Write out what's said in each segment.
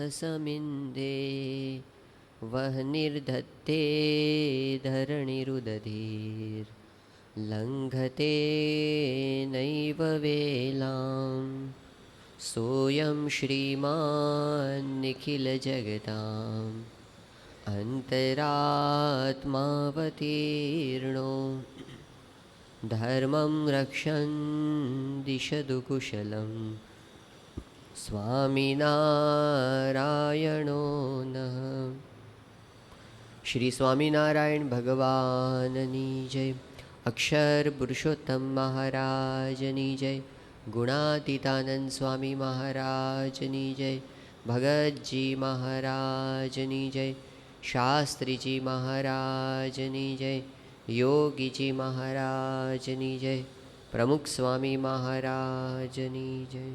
समिन्दे वह्निर्दत्ते धरणिरुदधीर्लङ्घते नैव वेलां सोऽयं श्रीमान्निखिलजगताम् अन्तरात्मावतीर्णो धर्मं रक्षन् दिशतु कुशलं स्वामिनारायणो नः। श्री स्वामिनारायण भगवाननी जय। अक्षर पुरुषोत्तम महाराजनी जय। गुणातीतानंद स्वामी महाराजनी जय। भगतजी महाराजनी जय। शास्त्री जी महाराजनी जय। योगी जी महाराजनी जय। प्रमुख स्वामी महाराजनी जय।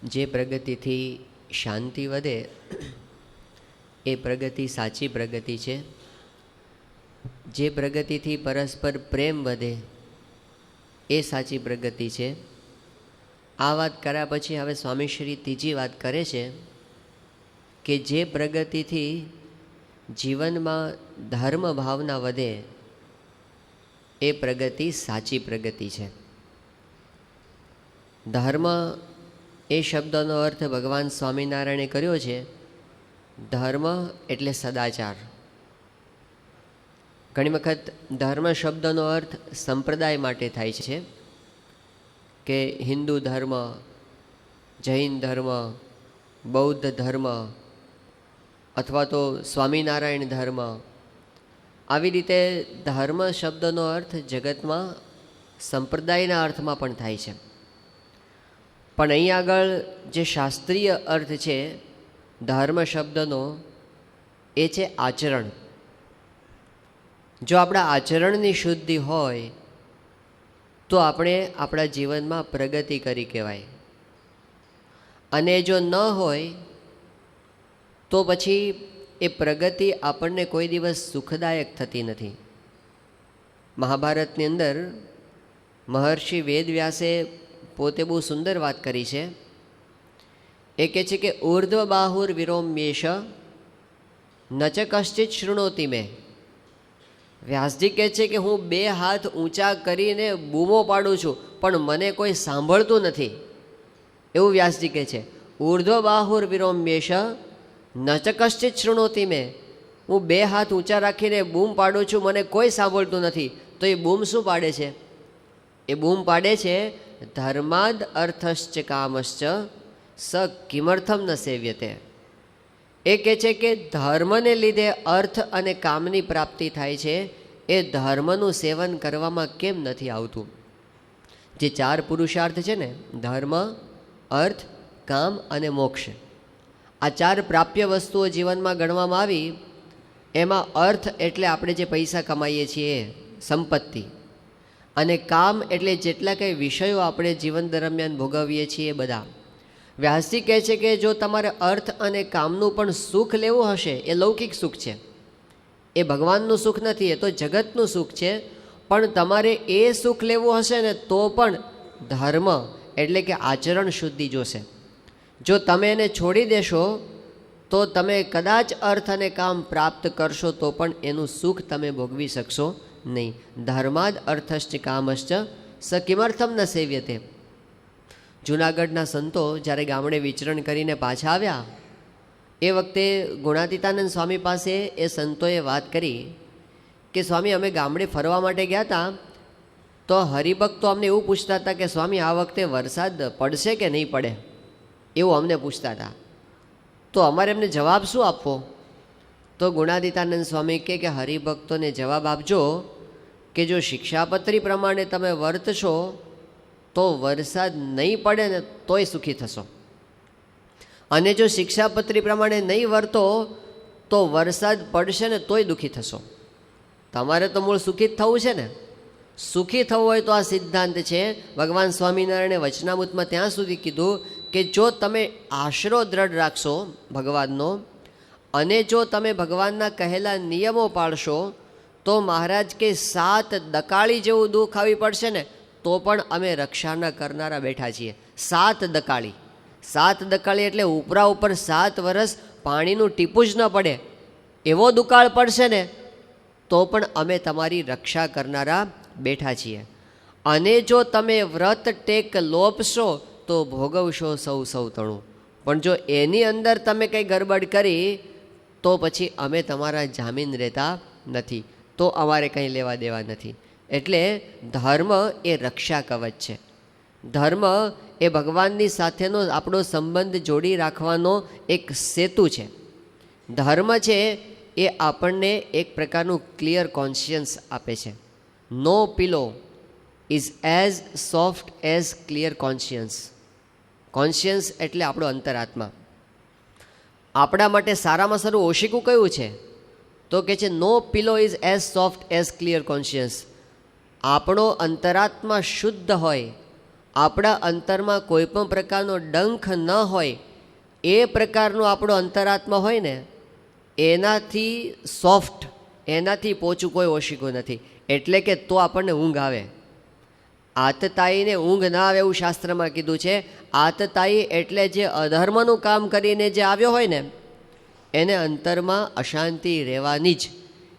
જે પ્રગતિથી શાંતિ વધે એ પ્રગતિ સાચી પ્રગતિ છે. જે પ્રગતિથી પરસ્પર પ્રેમ વધે એ સાચી પ્રગતિ છે. આ વાત કર્યા પછી હવે સ્વામીશ્રી ત્રીજી વાત કરે છે કે જે પ્રગતિથી જીવનમાં ધર્મ ભાવના વધે એ પ્રગતિ સાચી પ્રગતિ છે. ધર્મ એ શબ્દનો અર્થ ભગવાન સ્વામિનારાયણે કર્યો છે. ધર્મ એટલે સદાચાર. ઘણી વખત ધર્મ શબ્દનો અર્થ સંપ્રદાય માટે થાય છે કે હિન્દુ ધર્મ, જૈન ધર્મ, બૌદ્ધ ધર્મ અથવા તો સ્વામિનારાયણ ધર્મ. આવી રીતે ધર્મ શબ્દનો અર્થ જગતમાં સંપ્રદાયના અર્થમાં પણ થાય છે. પણ અહીં આગળ જે શાસ્ત્રીય અર્થ છે ધર્મ શબ્દનો એ છે આચરણ. જો આપણા આચરણની શુદ્ધિ હોય તો આપણે આપણા જીવનમાં પ્રગતિ કરી કહેવાય. અને જો ન હોય તો પછી એ પ્રગતિ આપણને કોઈ દિવસ સુખદાયક થતી નથી. મહાભારતની અંદર મહર્ષિ વેદવ્યાસે પોતે બહુ સુંદર વાત કરી છે. એ કહે છે કે ઉર્ધ્વ બાહુર વિરોમ્યેશ ન ચ કશ્ચિત શૃણોતિ મેં. વ્યાસજી કહે છે કે હું બે હાથ ઊંચા કરીને બૂમો પાડું છું પણ મને કોઈ સાંભળતું નથી. એવું વ્યાસજી કહે છે. ઉર્ધ્વ બાહુર વિરોમ્યેશ ન ચ કશ્ચિત શૃણોતિ મેં. હું બે હાથ ઊંચા રાખીને બૂમ પાડું છું, મને કોઈ સાંભળતું નથી. તો એ બૂમ શું પાડે છે? એ બૂમ પાડે છે ધર્માદ અર્થશ્ચ કામશ્ચ સ કિમર્થમ ન સેવ્યતે. એ કહે છે કે ધર્મને લીધે અર્થ અને કામની પ્રાપ્તિ થાય છે, એ ધર્મનું સેવન કરવામાં કેમ નથી આવતું? જે ચાર પુરુષાર્થ છે ને, ધર્મ, અર્થ, કામ અને મોક્ષ, આ ચાર પ્રાપ્ય વસ્તુઓ જીવનમાં ગણવામાં આવી. એમાં અર્થ એટલે આપણે જે પૈસા કમાઈએ છીએ, સંપત્તિ, અને કામ એટલે જેટલા કંઈ વિષયો આપણે જીવન દરમિયાન ભોગવીએ છીએ બધા. વ્યાસજી કહે છે કે જો તમારે અર્થ અને કામનું પણ સુખ લેવું હશે, એ લૌકિક સુખ છે, એ ભગવાનનું સુખ નથી, એ તો જગતનું સુખ છે. પણ તમારે એ સુખ લેવું હશે ને તો પણ ધર્મ એટલે કે આચરણ શુદ્ધિ જોશે. જો તમે એને છોડી દેશો તો તમે કદાચ અર્થ અને કામ પ્રાપ્ત કરશો તો પણ એનું સુખ તમે ભોગવી શકશો નહીં. ધર્માદ અર્થશ્ચ કામશ્ચ સ કિમર્થમ ન સેવ્યતે. જૂનાગઢના સંતો જ્યારે ગામડે વિચરણ કરીને પાછા આવ્યા એ વખતે ગુણાતીતાનંદ સ્વામી પાસે એ સંતોએ વાત કરી કે સ્વામી, અમે ગામડે ફરવા માટે ગયા હતા તો હરિભક્તો અમને એવું પૂછતા હતા કે સ્વામી આ વખતે વરસાદ પડશે કે નહીં પડે, એવું અમને પૂછતા હતા. તો અમારે એમને જવાબ શું આપવો? તો ગુણાતીતાનંદ સ્વામી કહે કે હરિભક્તોને જવાબ આપજો કે જો શિક્ષાપત્રી પ્રમાણે તમે વર્તશો તો વરસાદ નહીં પડે ને તોય સુખી થશો, અને જો શિક્ષાપત્રી પ્રમાણે નહીં વર્તો તો વરસાદ પડશે ને તોય દુઃખી થશો. તમારે તો મૂળ સુખી જ થવું છે ને. સુખી થવું હોય તો આ સિદ્ધાંત છે. ભગવાન સ્વામિનારાયણે વચનામૃતમાં ત્યાં સુધી કીધું કે જો તમે આશરો દ્રઢ રાખશો ભગવાનનો અને જો તમે ભગવાનના કહેલા નિયમો પાળશો તો મહારાજ કે 7 દકાળી જેવું દુઃખ આવી પડશે ને તો પણ અમે રક્ષાના કરનારા બેઠા છીએ. 7 દકાળી, 7 દકાળી એટલે ઉપરા ઉપર 7 વર્ષ પાણીનું ટીપું જ ન પડે એવો દુકાળ પડશે ને તો પણ અમે તમારી રક્ષા કરનારા બેઠા છીએ. અને જો તમે વ્રત ટેક લોપશો તો ભોગવશો સૌ તણું. પણ જો એની અંદર તમે કંઈ ગરબડ કરી તો પછી અમે તમારા જામીન રહેતા નથી, તો અમારે કંઈ લેવા દેવા નથી. એટલે ધર્મ એ રક્ષા કવચ છે. ધર્મ એ ભગવાનની સાથેનો આપણો સંબંધ જોડી રાખવાનો એક સેતુ છે. ધર્મ છે એ આપણને એક પ્રકારનું ક્લિયર કોન્શિયન્સ આપે છે. No pillow is as soft as clear conscience. Conscience એટલે આપણો અંતરાત્મા. આપણા માટે સારામાં સારું ઓશિકું કયું છે તો કે છે no pillow is as soft as clear conscience. આપણો અંતરાત્મા શુદ્ધ હોય, આપણા અંતરમાં કોઈ પણ પ્રકારનો ડંખ ન હોય, એ પ્રકારનું આપણો અંતરાત્મા હોય ને એનાથી સોફ્ટ, એનાથી પોચું કોઈ ઓશિકું નથી. એટલે કે તો આપણને ઊંઘ આવે. આતતાઈને ઊંઘ ના આવે એવું શાસ્ત્રમાં કીધું છે. આતતાઈ એટલે જે અધર્મનું કામ કરીને જે આવ્યો હોય ને એને અંતરમાં અશાંતિ રહેવાની જ.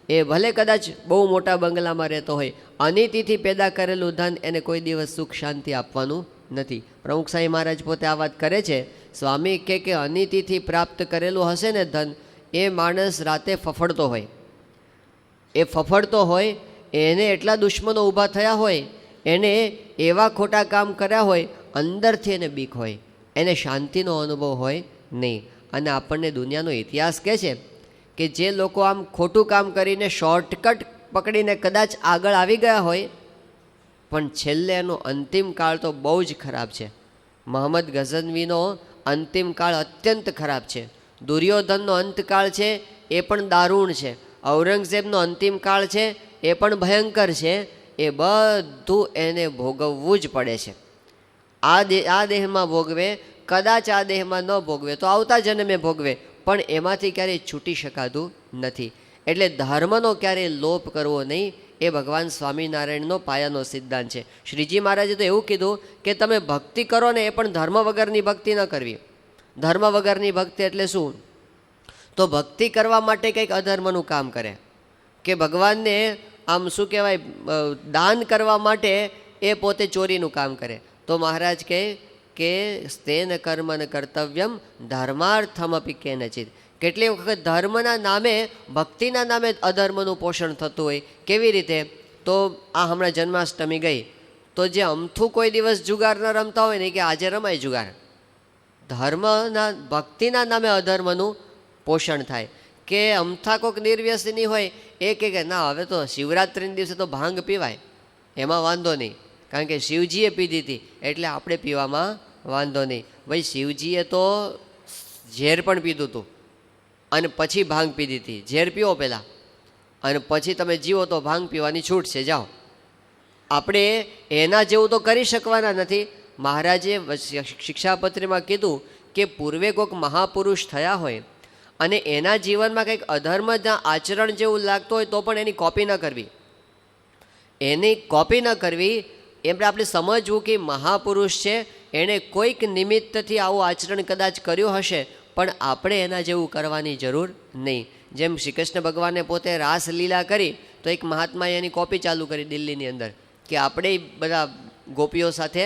એ ભલે કદાચ બહુ મોટા બંગલામાં રહેતો હોય, અનિતિથી પેદા કરેલું ધન એને કોઈ દિવસ સુખ શાંતિ આપવાનું નથી. પ્રમુખ સાંઈ મહારાજ પોતે આ વાત કરે છે. સ્વામી કે અનિતિથી પ્રાપ્ત કરેલું હશે ને ધન, એ માણસ રાતે ફફડતો હોય, એ ફફડતો હોય, એને એટલા દુશ્મનો ઊભા થયા હોય, એને એવા ખોટા કામ કર્યા હોય, અંદરથી એને બીક હોય, એને શાંતિનો અનુભવ હોય નહીં. અને આપણને દુનિયાનો ઇતિહાસ કહે છે કે જે લોકો આમ ખોટું કામ કરીને શોર્ટકટ પકડીને કદાચ આગળ આવી ગયા હોય પણ છેલ્લે એનો અંતિમ કાળ તો બહુ જ ખરાબ છે. મોહમ્મદ ગઝનવીનો અંતિમ કાળ અત્યંત ખરાબ છે. દુર્યોધનનો અંતકાળ છે એ પણ દારૂણ છે. ઔરંગઝેબનો અંતિમ કાળ છે એ પણ ભયંકર છે. એ બધું એને ભોગવવું જ પડે છે. આ દેહમાં ભોગવે, કદાચ આ દેહમાં ન ભોગવે તો આવતા જન્મે ભોગવે, પણ એમાંથી ક્યારેય છૂટી શકાતું નથી. એટલે ધર્મનો ક્યારેય લોપ કરવો નહીં, એ ભગવાન સ્વામિનારાયણનો પાયાનો સિદ્ધાંત છે. શ્રીજી મહારાજે તો એવું કીધું કે તમે ભક્તિ કરો ને એ પણ ધર્મ વગરની ભક્તિ ન કરવી. ધર્મ વગરની ભક્તિ એટલે શું? તો ભક્તિ કરવા માટે કંઈક અધર્મનું કામ કરે, કે ભગવાનને આમ શું કહેવાય દાન કરવા માટે એ પોતે ચોરીનું કામ કરે. તો મહારાજ કહે કે સ્તેન કર્મન કર્તવ્યમ ધર્માર્થમપી કેનચિત. કેટલી વખત ધર્મના નામે, ભક્તિના નામે અધર્મનું પોષણ થતું હોય. કેવી રીતે? તો આ હમણાં જન્માષ્ટમી ગઈ, તો જે અમથું કોઈ દિવસ જુગાર ન રમતા હોય ને કે આજે રમાય જુગાર. ધર્મના, ભક્તિના નામે અધર્મનું પોષણ થાય. કે અમથા કોઈક નિર્વ્યસની હોય એ કે ના હવે તો શિવરાત્રિના દિવસે તો ભાંગ પીવાય, એમાં વાંધો નહીં, કારણ કે શિવજીએ પીધી હતી એટલે આપણે પીવામાં વાંધો નહીં. ભાઈ શિવજીએ તો ઝેર પણ પીધું હતું અને પછી ભાંગ પીધી હતી. ઝેર પીવો પહેલાં અને પછી તમે જીવો તો ભાંગ પીવાની છૂટ છે, જાઓ. આપણે એના જેવું તો કરી શકવાના નથી. મહારાજે શિક્ષાપત્રીમાં કીધું કે પૂર્વે કોઈક મહાપુરુષ થયા હોય અને એના જીવનમાં કંઈક અધર્મના આચરણ જેવું લાગતું હોય તો પણ એની કોપી ન કરવી. એની કોપી ન કરવી. એમ આપણે સમજવું કે મહાપુરુષ છે, એણે કોઈક નિમિત્તથી આવું આચરણ કદાચ કર્યું હશે, પણ આપણે એના જેવું કરવાની જરૂર નહીં. જેમ શ્રી કૃષ્ણ ભગવાને પોતે રાસલીલા કરી તો એક મહાત્માએ એની કોપી ચાલુ કરી દિલ્હીની અંદર, કે આપણે બધા ગોપીઓ સાથે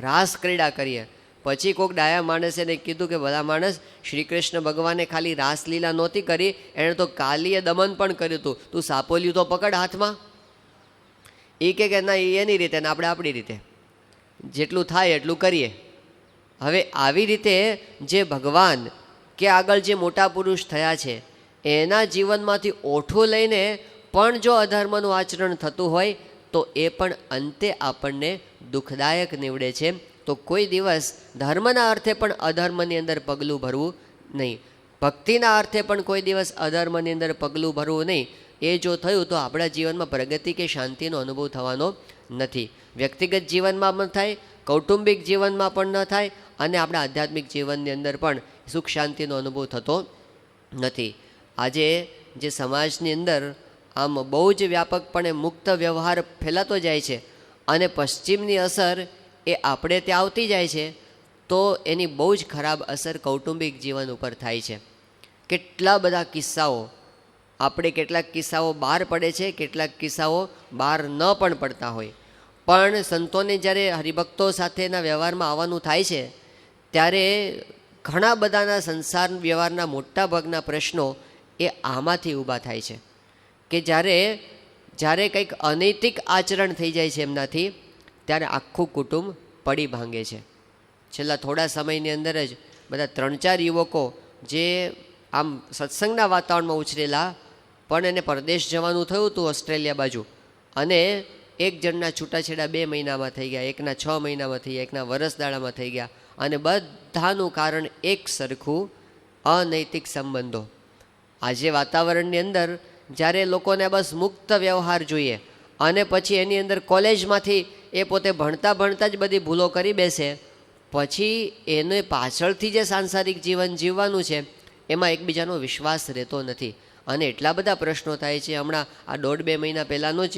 રાસ ક્રીડા કરીએ. પછી કોઈક ડાયા માણસે એને કીધું કે બધા માણસ, શ્રી કૃષ્ણ ભગવાને ખાલી રાસલીલા નહોતી કરી, એણે તો કાલીએ દમન પણ કર્યું હતું. તું સાપોલિયું તો પકડ હાથમાં. એ કે ના એની રીતે ને આપણે આપણી રીતે જેટલું થાય એટલું કરીએ. હવે આવી રીતે જે ભગવાન કે આગળ જે મોટા પુરુષ થયા છે એના જીવનમાંથી ઓઠું લઈને પણ જો અધર્મનું આચરણ થતું હોય તો એ પણ અંતે આપણને દુઃખદાયક નીવડે છે. તો કોઈ દિવસ ધર્મના અર્થે પણ અધર્મની અંદર પગલું ભરવું નહીં, ભક્તિના અર્થે પણ કોઈ દિવસ અધર્મની અંદર પગલું ભરવું નહીં. એ જો થયું તો આપણા જીવનમાં પ્રગતિ કે શાંતિનો અનુભવ થવાનો નથી. વ્યક્તિગત જીવનમાં પણ થાય, કૌટુંબિક જીવનમાં પણ ન થાય અને આપણા આધ્યાત્મિક જીવનની અંદર પણ સુખ શાંતિનો અનુભવ થતો નથી. આજે જે સમાજની અંદર આમ બહુ જ વ્યાપકપણે મુક્ત વ્યવહાર ફેલાતો જાય છે અને પશ્ચિમની અસર એ આપણે ત્યાં આવતી જાય છે તો એની બહુ જ ખરાબ અસર કૌટુંબિક જીવન ઉપર થાય છે. કેટલા બધા કિસ્સાઓ, આપણે કેટલાક કિસ્સાઓ બહાર પડે છે, કેટલાક કિસ્સાઓ બહાર ન પણ પડતા હોય, પણ સંતોને જ્યારે હરિભક્તો સાથેના વ્યવહારમાં આવવાનું થાય છે ત્યારે ઘણા બધાના સંસાર વ્યવહારના મોટા ભાગના પ્રશ્નો એ આમાંથી ઊભા થાય છે કે જ્યારે કંઈક અનૈતિક આચરણ થઈ જાય છે એમનાથી, ત્યારે આખું કુટુંબ પડી ભાંગે છે. છેલ્લા થોડા સમયની અંદર જ બધા 3-4 યુવકો જે આમ સત્સંગના વાતાવરણમાં ઉછરેલા, પણ એને પરદેશ જવાનું થયું હતું ઓસ્ટ્રેલિયા બાજુ, અને એક જણના છૂટાછેડા 2 મહિનામાં થઈ ગયા, એકના 6 મહિનામાં થઈ ગયા, એકના વરસદાડામાં થઈ ગયા, અને બધાનું કારણ એક સરખું અનૈતિક સંબંધો. આજે વાતાવરણની અંદર જ્યારે લોકોને બસ મુક્ત વ્યવહાર જોઈએ અને પછી એની અંદર કોલેજમાંથી એ પોતે ભણતા ભણતા જ બધી ભૂલો કરી બેસે, પછી એને પાછળથી જે સાંસારિક જીવન જીવવાનું છે એમાં એકબીજાનો વિશ્વાસ રહેતો નથી, અને એટલા બધા પ્રશ્નો થાય છે. હમણાં આ 1.5-2 મહિના પહેલાંનો જ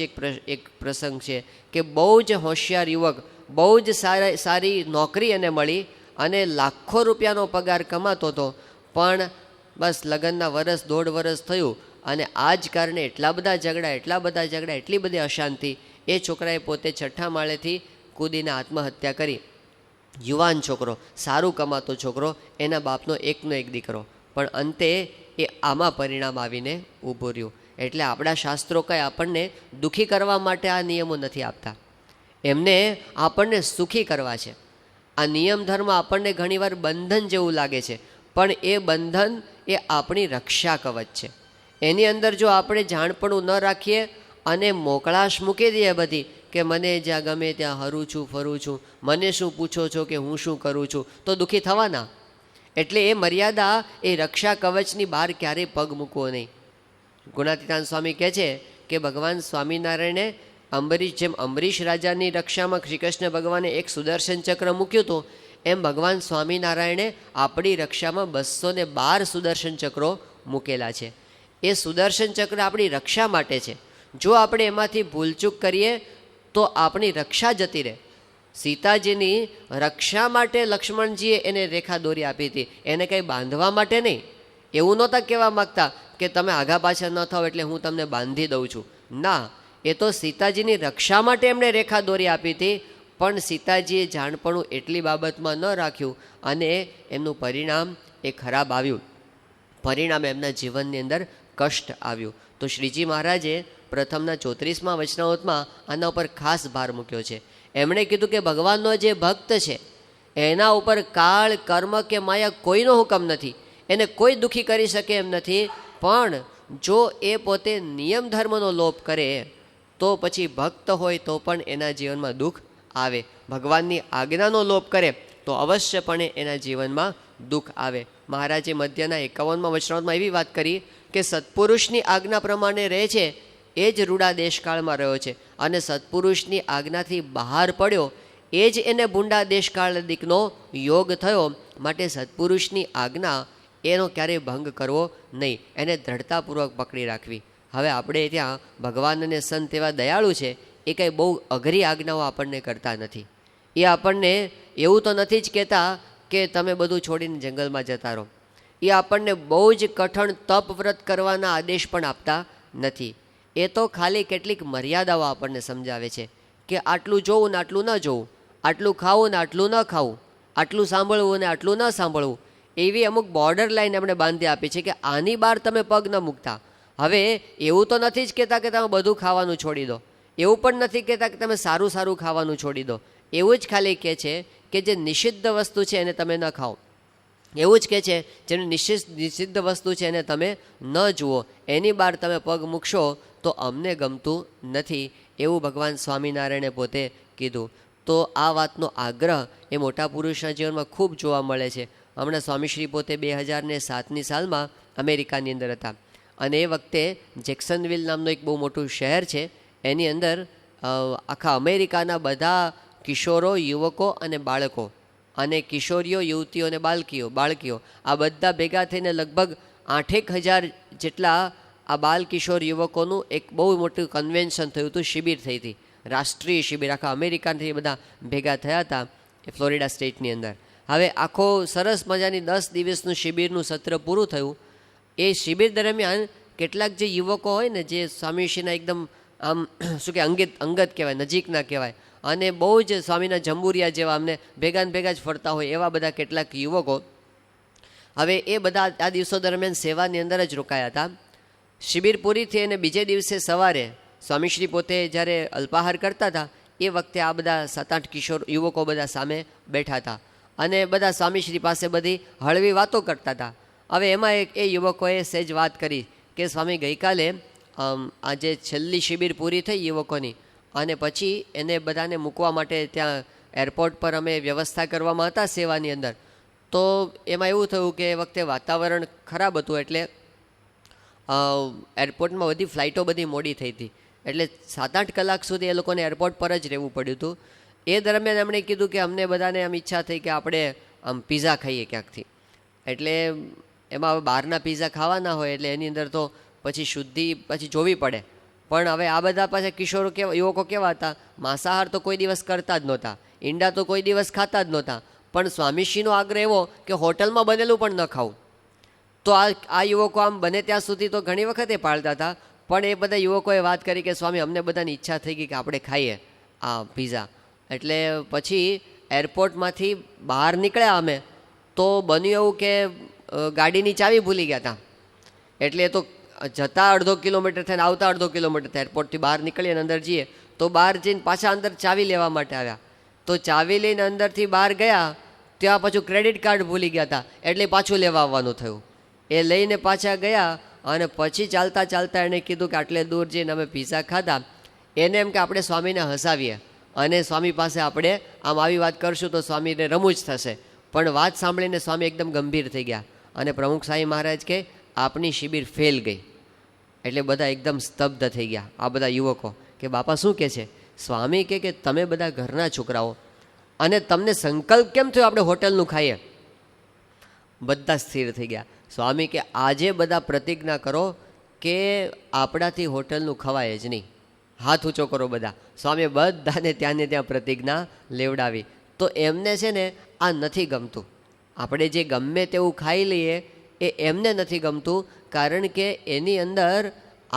એક પ્રસંગ છે કે બહુ જ હોશિયાર યુવક, બહુ જ સારી નોકરી એને મળી અને લાખો રૂપિયાનો પગાર કમાતો હતો, પણ બસ લગ્નના 1.5 વર્ષ થયું અને આ જ કારણે એટલા બધા ઝઘડા, એટલી બધી અશાંતિ. એ છોકરાએ પોતે 6ઠ્ઠા માળેથી કૂદીને આત્મહત્યા કરી. યુવાન છોકરો, સારું કમાતો છોકરો, એના બાપનો એકનો એક દીકરો, પણ અંતે એ આમાં પરિણામ આવીને ઊભું રહ્યું. એટલે આપણા શાસ્ત્રો કંઈ આપણને દુઃખી કરવા માટે આ નિયમો નથી આપતા, એમને આપણને સુખી કરવા છે. આ નિયમ ધર્મ આપણને ઘણીવાર બંધન જેવું લાગે છે, પણ એ બંધન એ આપણી રક્ષા કવચ છે. એની અંદર જો આપણે જાણપણું ન રાખીએ અને મોકળાશ મૂકી દઈએ બધી, કે મને જ્યાં ગમે ત્યાં હરું છું ફરું છું, મને શું પૂછો છો કે હું શું કરું છું, તો દુઃખી થવાના. એટલે એ મર્યાદા, એ રક્ષા કવચની બહાર ક્યારેય પગ મૂકવો નહીં. ગુણાતીતાન સ્વામી કહે છે કે ભગવાન સ્વામિનારાયણે જેમ અંબરીશ રાજાની રક્ષામાં શ્રી કૃષ્ણ ભગવાને એક સુદર્શન ચક્ર મૂક્યું હતું, એમ ભગવાન સ્વામિનારાયણે આપણી રક્ષામાં 212 સુદર્શન ચક્રો મૂકેલા છે. એ સુદર્શન ચક્ર આપણી રક્ષા માટે છે. જો આપણે એમાંથી ભૂલચૂક કરીએ તો આપણી રક્ષા જતી રહે. સીતાજીની રક્ષા માટે લક્ષ્મણજીએ એને રેખા દોરી આપી હતી, એને કંઈ બાંધવા માટે નહીં. એવું નહોતા કહેવા માગતા કે તમે આઘા પાછા ન થાવ એટલે હું તમને બાંધી દઉં છું. ના, એ તો સીતાજીની રક્ષા માટે એમણે રેખા દોરી આપી હતી, પણ સીતાજીએ જાણપણું એટલી બાબતમાં ન રાખ્યું અને એમનું પરિણામ એ ખરાબ આવ્યું. પરિણામે એમના જીવનની અંદર કષ્ટ આવ્યું. તો શ્રીજી મહારાજે પ્રથમના 34મા વચનામૃતમાં આના ઉપર ખાસ ભાર મૂક્યો છે. એમણે કીધું કે ભગવાનનો જે ભક્ત છે એના ઉપર કાળ, કર્મ કે માયા કોઈનો હુકમ નથી, એને કોઈ દુઃખી કરી શકે એમ નથી. પણ જો એ પોતે નિયમ ધર્મનો લોપ કરે તો પછી ભક્ત હોય તો પણ એના જીવનમાં દુઃખ આવે. ભગવાનની આજ્ઞાનો લોપ કરે તો અવશ્યપણે એના જીવનમાં દુઃખ આવે. મહારાજે મધ્યના 51મા વચનામૃતમાં એવી વાત કરી કે સત્પુરુષની આજ્ઞા પ્રમાણે રહે છે એ જ રૂડા દેશકાળમાં રહ્યો છે, અને સત્પુરુષની આજ્ઞાથી બહાર પડ્યો એ જ એને ભૂંડા દેશકાળદિકનો યોગ થયો. માટે સત્પુરુષની આજ્ઞા એનો ક્યારેય ભંગ કરવો નહીં, એને દ્રઢતાપૂર્વક પકડી રાખવી. હવે આપણે ત્યાં ભગવાન અને સંત એવા દયાળુ છે, એ કંઈ બહુ અઘરી આજ્ઞાઓ આપણને કરતા નથી. એ આપણને એવું તો નથી જ કહેતા કે તમે બધું છોડીને જંગલમાં જતા રહો. એ આપણને બહુ જ કઠણ તપ વ્રત કરવાના આદેશ પણ આપતા નથી. એ તો ખાલી કેટલીક મર્યાદાઓ આપણને સમજાવે છે કે આટલું જોવું ને આટલું ન જોવું, આટલું ખાવું ને આટલું ન ખાવું, આટલું સાંભળવું ને આટલું ન સાંભળવું. એવી અમુક બોર્ડર લાઈન એમણે બાંધી આપી છે કે આની બહાર તમે પગ ન મૂકતા. હવે એવું તો નથી જ કહેતા કે તમે બધું ખાવાનું છોડી દો, એવું પણ નથી કહેતા કે તમે સારું સારું ખાવાનું છોડી દો. એવું જ ખાલી કહે છે કે જે નિષિદ્ધ વસ્તુ છે એને તમે ન ખાઓ. એવું જ કહે છે જેની નિષિદ્ધ વસ્તુ છે એને તમે ન જુઓ, એની બહાર તમે પગ મૂકશો તો અમને ગમતું નથી, એવું ભગવાન સ્વામિનારાયણે પોતે કીધું. તો આ વાતનો આગ્રહ એ મોટા પુરુષના જીવનમાં ખૂબ જોવા મળે છે. હમણાં સ્વામીશ્રી પોતે 2007ની સાલમાં અમેરિકાની અંદર હતા, અને એ વખતે જેક્સનવિલ નામનું એક બહુ મોટું શહેર છે, એની અંદર આખા અમેરિકાના બધા કિશોરો, યુવકો અને બાળકો, અને કિશોરીઓ, યુવતીઓ અને બાળકીઓ આ બધા ભેગા થઈને લગભગ 8,000 જેટલા આ બાલ કિશોર યુવકોનું એક બહુ મોટું કન્વેન્શન થયું હતું, શિબિર થઈ હતી. રાષ્ટ્રીય શિબિર, આખા અમેરિકાથી બધા ભેગા થયા હતા એ ફ્લોરિડા સ્ટેટની અંદર. હવે આખો સરસ મજાની 10 દિવસનું શિબિરનું સત્ર પૂરું થયું. એ શિબિર દરમિયાન કેટલાક જે યુવકો હોય ને, જે સ્વામીશ્રીના એકદમ આમ શું કે અંગત કહેવાય, નજીકના કહેવાય, અને બહુ જ સ્વામીના જંબુરિયા જેવા અમને ભેગા ને ભેગા જ ફરતા હોય એવા બધા કેટલાક યુવકો, હવે એ બધા આ દિવસો દરમિયાન સેવાની અંદર જ રોકાયા હતા. શિબિર પૂરી થઈ અને બીજે દિવસે સવારે સ્વામીશ્રી પોતે જ્યારે અલ્પાહાર કરતા હતા એ વખતે આ બધા 7-8 કિશોર યુવકો બધા સામે બેઠા હતા અને બધા સ્વામીશ્રી પાસે બધી હળવી વાતો કરતા હતા. હવે એમાં એ યુવકોએ સહેજ વાત કરી કે સ્વામી, ગઈકાલે આજે છેલ્લી શિબિર પૂરી થઈ યુવકોની, અને પછી એને બધાને મૂકવા માટે ત્યાં એરપોર્ટ પર અમે વ્યવસ્થા કરવામાં હતા સેવાની અંદર. તો એમાં એવું થયું કે એ વખતે વાતાવરણ ખરાબ હતું, એટલે એરપોર્ટમાં બધી ફ્લાઇટો બધી મોડી થઈ હતી, એટલે 7-8 કલાક સુધી એ લોકોને એરપોર્ટ પર જ રહેવું પડ્યું હતું. એ દરમિયાન એમણે કીધું કે અમને બધાને આમ ઈચ્છા થઈ કે આપણે આમ પીઝા ખાઈએ ક્યાંકથી. એટલે એમાં હવે બહારના પીઝા ખાવાના હોય એટલે એની અંદર તો પછી શુદ્ધિ પછી જોવી પડે. પણ હવે આ બધા પાછા કિશોરો યુવકો કેવા હતા, માંસાહાર તો કોઈ દિવસ કરતા જ નહોતા, ઈંડા તો કોઈ દિવસ ખાતા જ નહોતા, પણ સ્વામીશ્રીનો આગ્રહ એવો કે હોટલમાં બનેલું પણ ન ખાવું. તો આ યુવકો આમ બને ત્યાં સુધી તો ઘણી વખતે પાળતા હતા, પણ એ બધા યુવકોએ વાત કરી કે સ્વામી, અમને બધાની ઈચ્છા થઈ ગઈ કે આપણે ખાઈએ આ પીઝા. એટલે પછી એરપોર્ટમાંથી બહાર નીકળ્યા અમે, તો બન્યું એવું કે ગાડીની ચાવી ભૂલી ગયા હતા. એટલે તો જતા 1/2 કિલોમીટર થઈને આવતા 1/2 કિલોમીટર થાય. એરપોર્ટથી બહાર નીકળીએ અને અંદર જઈએ તો બહાર જઈને પાછા અંદર ચાવી લેવા માટે આવ્યા. તો ચાવી લઈને અંદરથી બહાર ગયા ત્યાં પાછું ક્રેડિટ કાર્ડ ભૂલી ગયા હતા, એટલે પાછું લેવા આવવાનું થયું. એ લઈને પાછા ગયા અને પછી ચાલતા ચાલતા એણે કીધું કે આટલે દૂર જઈને અમે પીઝા ખાધા. એને એમ કે આપણે સ્વામીને હસાવીએ અને સ્વામી પાસે આપણે આમ આવી વાત કરશું તો સ્વામીને રમૂજ થશે. પણ વાત સાંભળીને સ્વામી એકદમ ગંભીર થઈ ગયા અને પ્રમુખ સાંઈ મહારાજ કે આપની શિબિર ફેલ ગઈ. એટલે બધા એકદમ સ્તબ્ધ થઈ ગયા, આ બધા યુવકો કે બાપા શું કહે છે? સ્વામી કે તમે બધા ઘરના છોકરાઓ અને તમને સંકલ્પ કેમ થયો આપણે હોટલનું ખાઈએ? બધા સ્થિર થઈ ગયા. સ્વામી કે આજે બધા પ્રતિજ્ઞા કરો કે આપણાથી હોટલનું ખવાય જ નહીં. હાથ ઊંચો કરો બધા. સ્વામીએ બધાને ત્યાં ને ત્યાં પ્રતિજ્ઞા લેવડાવી. તો એમને છે ને આ નથી ગમતું, આપણે જે ગમે તેવું ખાઈ લઈએ એ એમને નથી ગમતું, કારણ કે એની અંદર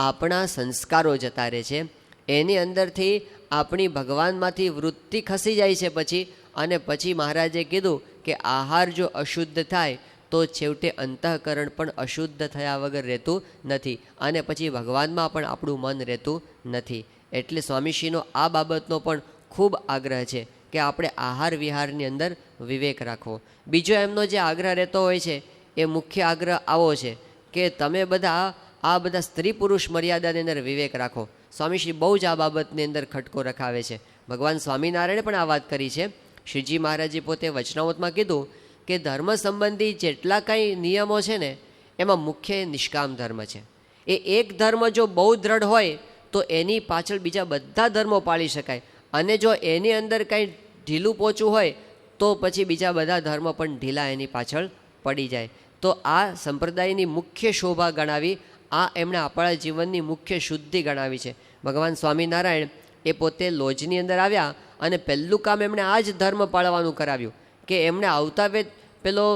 આપણા સંસ્કારો જતા રહે છે, એની અંદરથી આપણી ભગવાનમાંથી વૃત્તિ ખસી જાય છે પછી. અને પછી મહારાજે કીધું કે આહાર જો અશુદ્ધ થાય તો છેવટે અંતઃકરણ પણ અશુદ્ધ થયા વગર રહેતું નથી, અને પછી ભગવાનમાં પણ આપણું મન રહેતું નથી. એટલે સ્વામીશ્રીનો આ બાબતનો પણ ખૂબ આગ્રહ છે કે આપણે આહાર વિહારની અંદર વિવેક રાખવો. બીજો એમનો જે આગ્રહ રહેતો હોય છે એ મુખ્ય આગ્રહ આવો છે કે તમે બધા આ બધા સ્ત્રી પુરુષ મર્યાદાની અંદર વિવેક રાખો. સ્વામીશ્રી બહુ જ આ બાબતની અંદર ખટકો રખાવે છે. ભગવાન સ્વામિનારાયણે પણ આ વાત કરી છે. શ્રીજી મહારાજે પોતે વચનામૃતમાં કીધું કે ધર્મ સંબંધી જેટલા કાંઈ નિયમો છે ને એમાં મુખ્ય નિષ્કામ ધર્મ છે. એ એક ધર્મ જો બહુ દ્રઢ હોય તો એની પાછળ બીજા બધા ધર્મો પાળી શકાય, અને જો એની અંદર કાંઈ ઢીલું પોચું હોય તો પછી બીજા બધા ધર્મ પણ ઢીલા એની પાછળ પડી જાય. તો આ સંપ્રદાયની મુખ્ય શોભા ગણાવી, આ એમણે આપણા જીવનની મુખ્ય શુદ્ધિ ગણાવી છે. ભગવાન સ્વામિનારાયણ એ પોતે લોજની અંદર આવ્યા અને પહેલું કામ એમણે આ જ ધર્મ પાળવાનું કરાવ્યું કે એમણે આવતા વેદ પેલો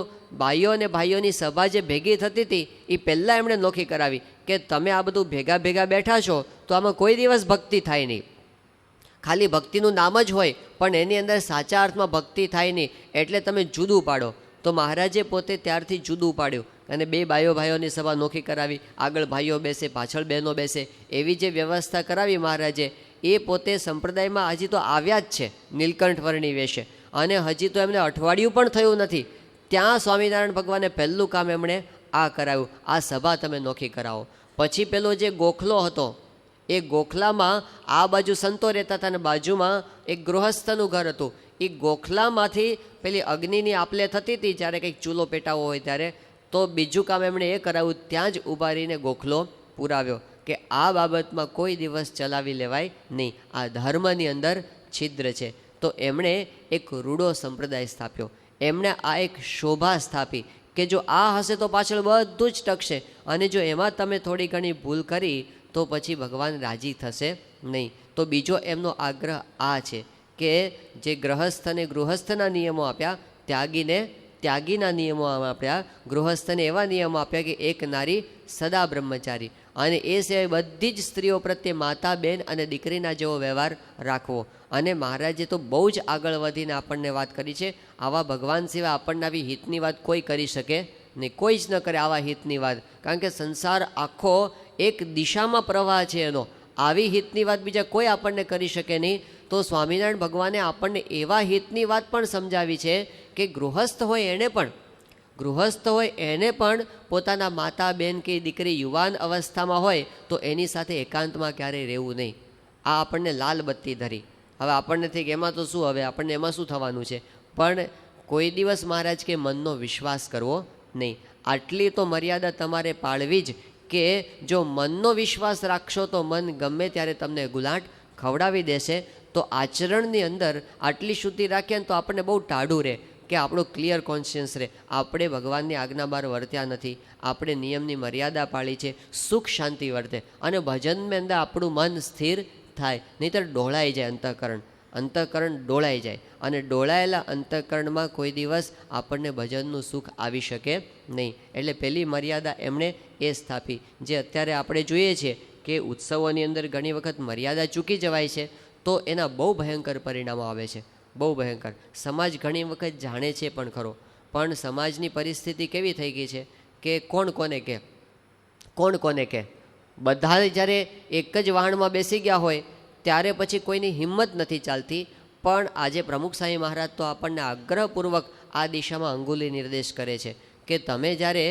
ભાઈઓ અને ભાઈઓની સભા જે ભેગી થતી હતી એ પહેલાં એમણે નોખી કરાવી કે તમે આ બધું ભેગા ભેગા બેઠા છો તો આમાં કોઈ દિવસ ભક્તિ થાય નહીં. ખાલી ભક્તિનું નામ જ હોય પણ એની અંદર સાચા અર્થમાં ભક્તિ થાય નહીં, એટલે તમે જુદું પાડો. તો મહારાજે પોતે ત્યારથી જુદું પાડ્યું અને 2 ભાઈઓની સભા નોખી કરાવી, આગળ ભાઈઓ બેસે પાછળ બહેનો બેસે, એવી જે વ્યવસ્થા કરાવી મહારાજે, એ પોતે સંપ્રદાયમાં હજી તો આવ્યા જ છે નીલકંઠ વર્ણી વેશે, અને હજી તો એમને અઠવાડિયું પણ થયું નથી. ત્યાં સ્વામિનારાયણ ભગવાને પહેલું કામ એમણે આ કરાવ્યું, આ સભા તમે નોખી કરાવો. પછી પેલો જે ગોખલો હતો એ ગોખલામાં આ બાજુ સંતો રહેતા હતા અને બાજુમાં એક ગૃહસ્થનું ઘર હતું. એ ગોખલામાંથી પેલી અગ્નિની આપલે થતી હતી જ્યારે કંઈક ચૂલો પેટાવો હોય ત્યારે, તો બીજું કામ એમણે એ કરાવ્યું, ત્યાં જ ઊભા રહીને ગોખલો પુરાવ્યો કે આ બાબતમાં કોઈ દિવસ ચલાવી લેવાય નહીં, આ ધર્મની અંદર છિદ્ર છે. તો એમણે એક રૂડો સંપ્રદાય સ્થાપ્યો, એમણે આ એક શોભા સ્થાપી કે જો આ હશે તો પાછળ બધું જ ટકશે, અને જો એમાં તમે થોડી ઘણી ભૂલ કરી તો પછી ભગવાન રાજી થશે નહીં. તો બીજો એમનો આગ્રહ આ છે કે જે ગ્રહસ્થને ગૃહસ્થના નિયમો આપ્યા, ત્યાગીને ત્યાગીના નિયમો આપ્યા, ગૃહસ્થને એવા નિયમો આપ્યા કે એક નારી સદા બ્રહ્મચારી, અને એ સિવાય બધી જ સ્ત્રીઓ પ્રત્યે માતા, બેન અને દીકરીના જેવો વ્યવહાર રાખવો. અને મહારાજે તો બહુ જ આગળ વધીને આપણને વાત કરી છે. આવા ભગવાન સિવાય આપણને આવી હિતની વાત કોઈ કરી શકે નહીં, કોઈ જ ન કરે આવા હિતની વાત, કારણ કે સંસાર આખો એક દિશામાં પ્રવાહ છે એનો. આવી હિતની વાત બીજા કોઈ આપણને કરી શકે નહીં. તો સ્વામિનારાયણ ભગવાને આપણને એવા હિતની વાત પણ સમજાવી છે કે ગૃહસ્થ હોય એને પણ પોતાના માતા, બેન કે દીકરી યુવાન અવસ્થામાં હોય તો એની સાથે એકાંતમાં ક્યારેય રહેવું નહીં. આ આપણને લાલ બત્તી ધરી. હવે આપણને થઈ કે એમાં તો શું, હવે આપણને એમાં શું થવાનું છે, પણ કોઈ દિવસ મહારાજ કે મનનો વિશ્વાસ કરવો નહીં. આટલી તો મર્યાદા તમારે પાળવી જ, કે જો મનનો વિશ્વાસ રાખશો તો મન ગમે ત્યારે તમને ગુલાટ ખવડાવી દેશે. તો આચરણની અંદર આટલી શુદ્ધિ રાખીએ ને તો આપણને બહુ ટાઢું રહે, કે આપણું ક્લિયર કોન્શિયન્સ રહે. આપણે ભગવાનની આજ્ઞા બહાર વર્ત્યા નથી, આપણે નિયમની મર્યાદા પાળી છે, સુખ શાંતિ વર્તે, અને ભજનની અંદર આપણું મન સ્થિર થાય. નહીંતર ડોળાઈ જાય અંતઃકરણ ડોળાઈ જાય, અને ડોળાયેલા અંતઃકરણમાં કોઈ દિવસ આપણને ભજનનું સુખ આવી શકે નહીં. એટલે પહેલી મર્યાદા એમણે એ સ્થાપી. જે અત્યારે આપણે જોઈએ છીએ કે ઉત્સવોની અંદર ઘણી વખત મર્યાદા ચૂકી જવાય છે, તો એના બહુ ભયંકર પરિણામો આવે છે, બહુ ભયંકર. સમાજ ઘણી વખત જાણે છે પણ ખરો, પણ સમાજની પરિસ્થિતિ કેવી થઈ ગઈ છે કે કોણ કોને કહે. બધા જ્યારે એક જ વાહનમાં બેસી ગયા હોય ત્યારે પછી કોઈની હિંમત નથી ચાલતી. પણ આજે પ્રમુખ સ્વામી મહારાજ તો આપણને આગ્રહપૂર્વક આ દિશામાં અંગુલી નિર્દેશ કરે છે કે તમે જ્યારે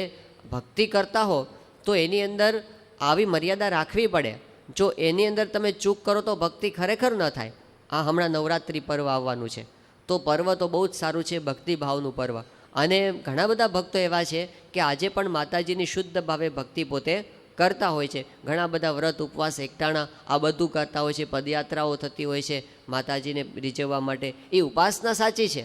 ભક્તિ કરતા હો તો એની અંદર આવી મર્યાદા રાખવી પડે. જો એની અંદર તમે ચૂક કરો તો ભક્તિ ખરેખર ન થાય. આ હમણાં નવરાત્રિ પર્વ આવવાનું છે, તો પર્વ તો બહુ જ સારું છે, ભક્તિભાવનું પર્વ. અને ઘણા બધા ભક્તો એવા છે કે આજે પણ માતાજીની શુદ્ધ ભાવે ભક્તિ પોતે કરતા હોય છે. ઘણા બધા વ્રત ઉપવાસ એકટાણા આ બધું કરતા હોય છે, પદયાત્રાઓ થતી હોય છે માતાજીને રીઝવવા માટે. એ ઉપાસના સાચી છે,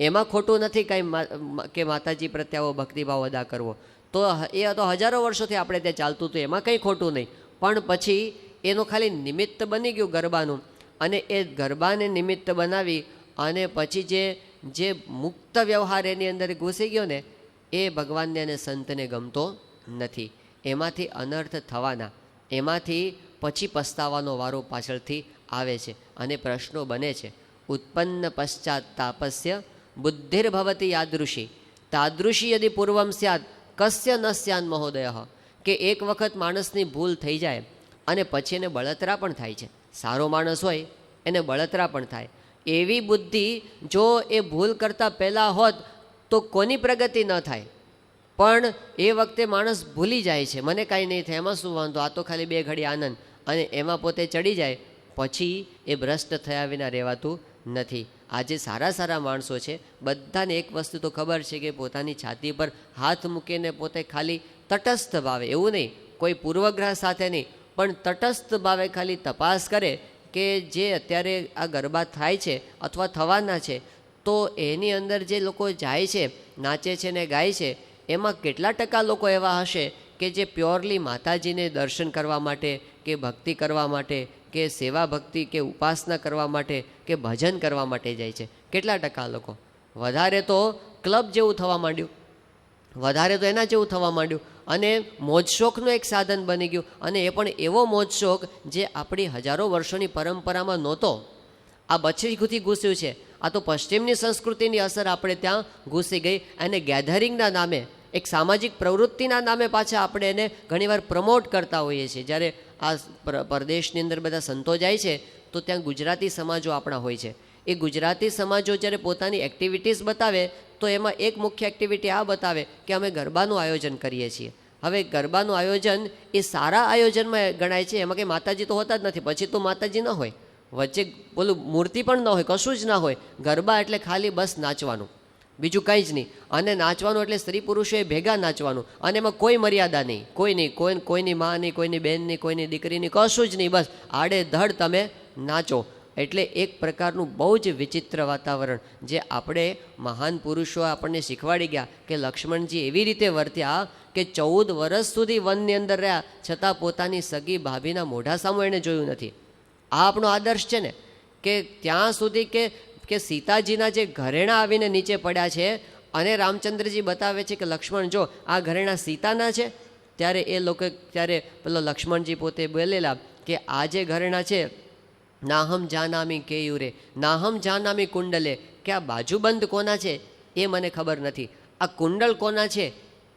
એમાં ખોટું નથી કાંઈ કે માતાજી પ્રત્યે આવો ભક્તિભાવ અદા કરવો. તો એ તો હજારો વર્ષોથી આપણે ત્યાં ચાલતું હતું, એમાં કંઈ ખોટું નહીં. પણ પછી એનું ખાલી નિમિત્ત બની ગયું ગરબાનું, અને એ ગરબાને નિમિત્ત બનાવી અને પછી જે મુક્ત વ્યવહાર એની અંદર ઘૂસી ગયો ને, એ ભગવાનને અને સંતને ગમતો નથી. એમાંથી અનર્થ થવાના, એમાંથી પછી પસ્તાવાનો વારો પાછળથી આવે છે, અને પ્રશ્નો બને છે. ઉત્પન્ન પશ્ચાત તાપસ્ય બુદ્ધિર્ભવતી યાદૃશી તાદૃશી યદિ પૂર્વમ સ્યાદ કસ્ય ન સ્યાન મહોદય. કે એક વખત માણસની ભૂલ થઈ જાય અને પછી એને બળતરા પણ થાય છે. સારો માણસ હોય એને બળતરા પણ થાય. એવી બુદ્ધિ જો એ ભૂલ કરતાં પહેલાં હોત તો કોની પ્રગતિ ન થાય. પણ એ વખતે માણસ ભૂલી જાય છે, મને કાંઈ નહીં થાય, એમાં શું વાંધો, આ તો ખાલી 2 ઘડી આનંદ, અને એમાં પોતે ચડી જાય. પછી એ ભ્રષ્ટ થયા વિના રહેવાતું નથી. આજે સારા માણસો છે, બધાને એક વસ્તુ તો ખબર છે કે પોતાની છાતી પર હાથ મૂકીને પોતે ખાલી તટસ્થ ભાવે, એવું નહીં કોઈ પૂર્વગ્રહ સાથે નહીં, પણ તટસ્થ ભાવે ખાલી તપાસ કરે કે જે અત્યારે આ ગરબા થાય છે અથવા થવાના છે, તો એની અંદર જે લોકો જાય છે, નાચે છે ને ગાય છે, એમાં કેટલા ટકા લોકો એવા હશે કે જે પ્યોરલી માતાજીને દર્શન કરવા માટે કે ભક્તિ કરવા માટે કે સેવા ભક્તિ કે ઉપાસના કરવા માટે કે ભજન કરવા માટે જાય છે. કેટલા ટકા લોકો? વધારે તો ક્લબ જેવું થવા માંડ્યું, વધારે તો એના જેવું થવા માંડ્યું, અને મોજશોખનું એક સાધન બની ગયું. અને એ પણ એવો મોજશોખ જે આપણી હજારો વર્ષોની પરંપરામાં નહોતો. આ બચીથી ઘૂસ્યું છે. આ તો પશ્ચિમની સંસ્કૃતિની અસર આપણે ત્યાં ઘૂસી ગઈ, અને ગેધરિંગના નામે, એક સામાજિક પ્રવૃત્તિના નામે પાછા આપણે એને ઘણીવાર પ્રમોટ કરતા હોઈએ છીએ. જ્યારે આ પરદેશની અંદર બધા સંતો જાય છે તો ત્યાં ગુજરાતી સમાજો આપણા હોય છે. એ ગુજરાતી સમાજો જ્યારે પોતાની એક્ટિવિટીઝ બતાવે તો એમાં એક મુખ્ય એક્ટિવિટી આ બતાવે કે અમે ગરબાનું આયોજન કરીએ છીએ. હવે ગરબાનું આયોજન એ સારા આયોજનમાં ગણાય છે. એમાં કંઈ માતાજી તો હોતા જ નથી, પછી તો માતાજી ન હોય, વચ્ચે બોલું મૂર્તિ પણ ન હોય, કશું જ ના હોય. ગરબા એટલે ખાલી બસ નાચવાનું, બીજું કંઈ જ નહીં. અને નાચવાનું એટલે સ્ત્રી પુરુષોએ ભેગા નાચવાનું, અને એમાં કોઈ મર્યાદા નહીં, કોઈની મા નહીં, કોઈની બેન નહીં, કોઈની દીકરી નહીં, કશું જ નહીં. બસ આડેધડ તમે નાચો. એટલે એક પ્રકારનું બહુ જ વિચિત્ર વાતાવરણ જે આપણે મહાન પુરુષો આપણને શીખવાડી ગયા કે લક્ષ્મણજી એવી રીતે વર્ત્યા કે 14 વર્ષ સુધી વનની અંદર રહ્યા છતાં પોતાની સગી ભાભીના મોઢા સામું એણે જોયું નથી. આ આપણો આદર્શ છે ને, કે ત્યાં સુધી કે સીતાજીના જે ઘરેણા આવીને નીચે પડ્યા છે અને રામચંદ્રજી બતાવે છે કે લક્ષ્મણ જો આ ઘરેણા સીતાના છે, ત્યારે એ લોકો ત્યારે પેલો લક્ષ્મણજી પોતે બોલેલા કે આ જે ઘરેણા છે, નાહમ જાનામી કેયુરે નાહમ જાનામી કુંડલે, કે આ બાજુબંધ કોના છે એ મને ખબર નથી, આ કુંડલ કોના છે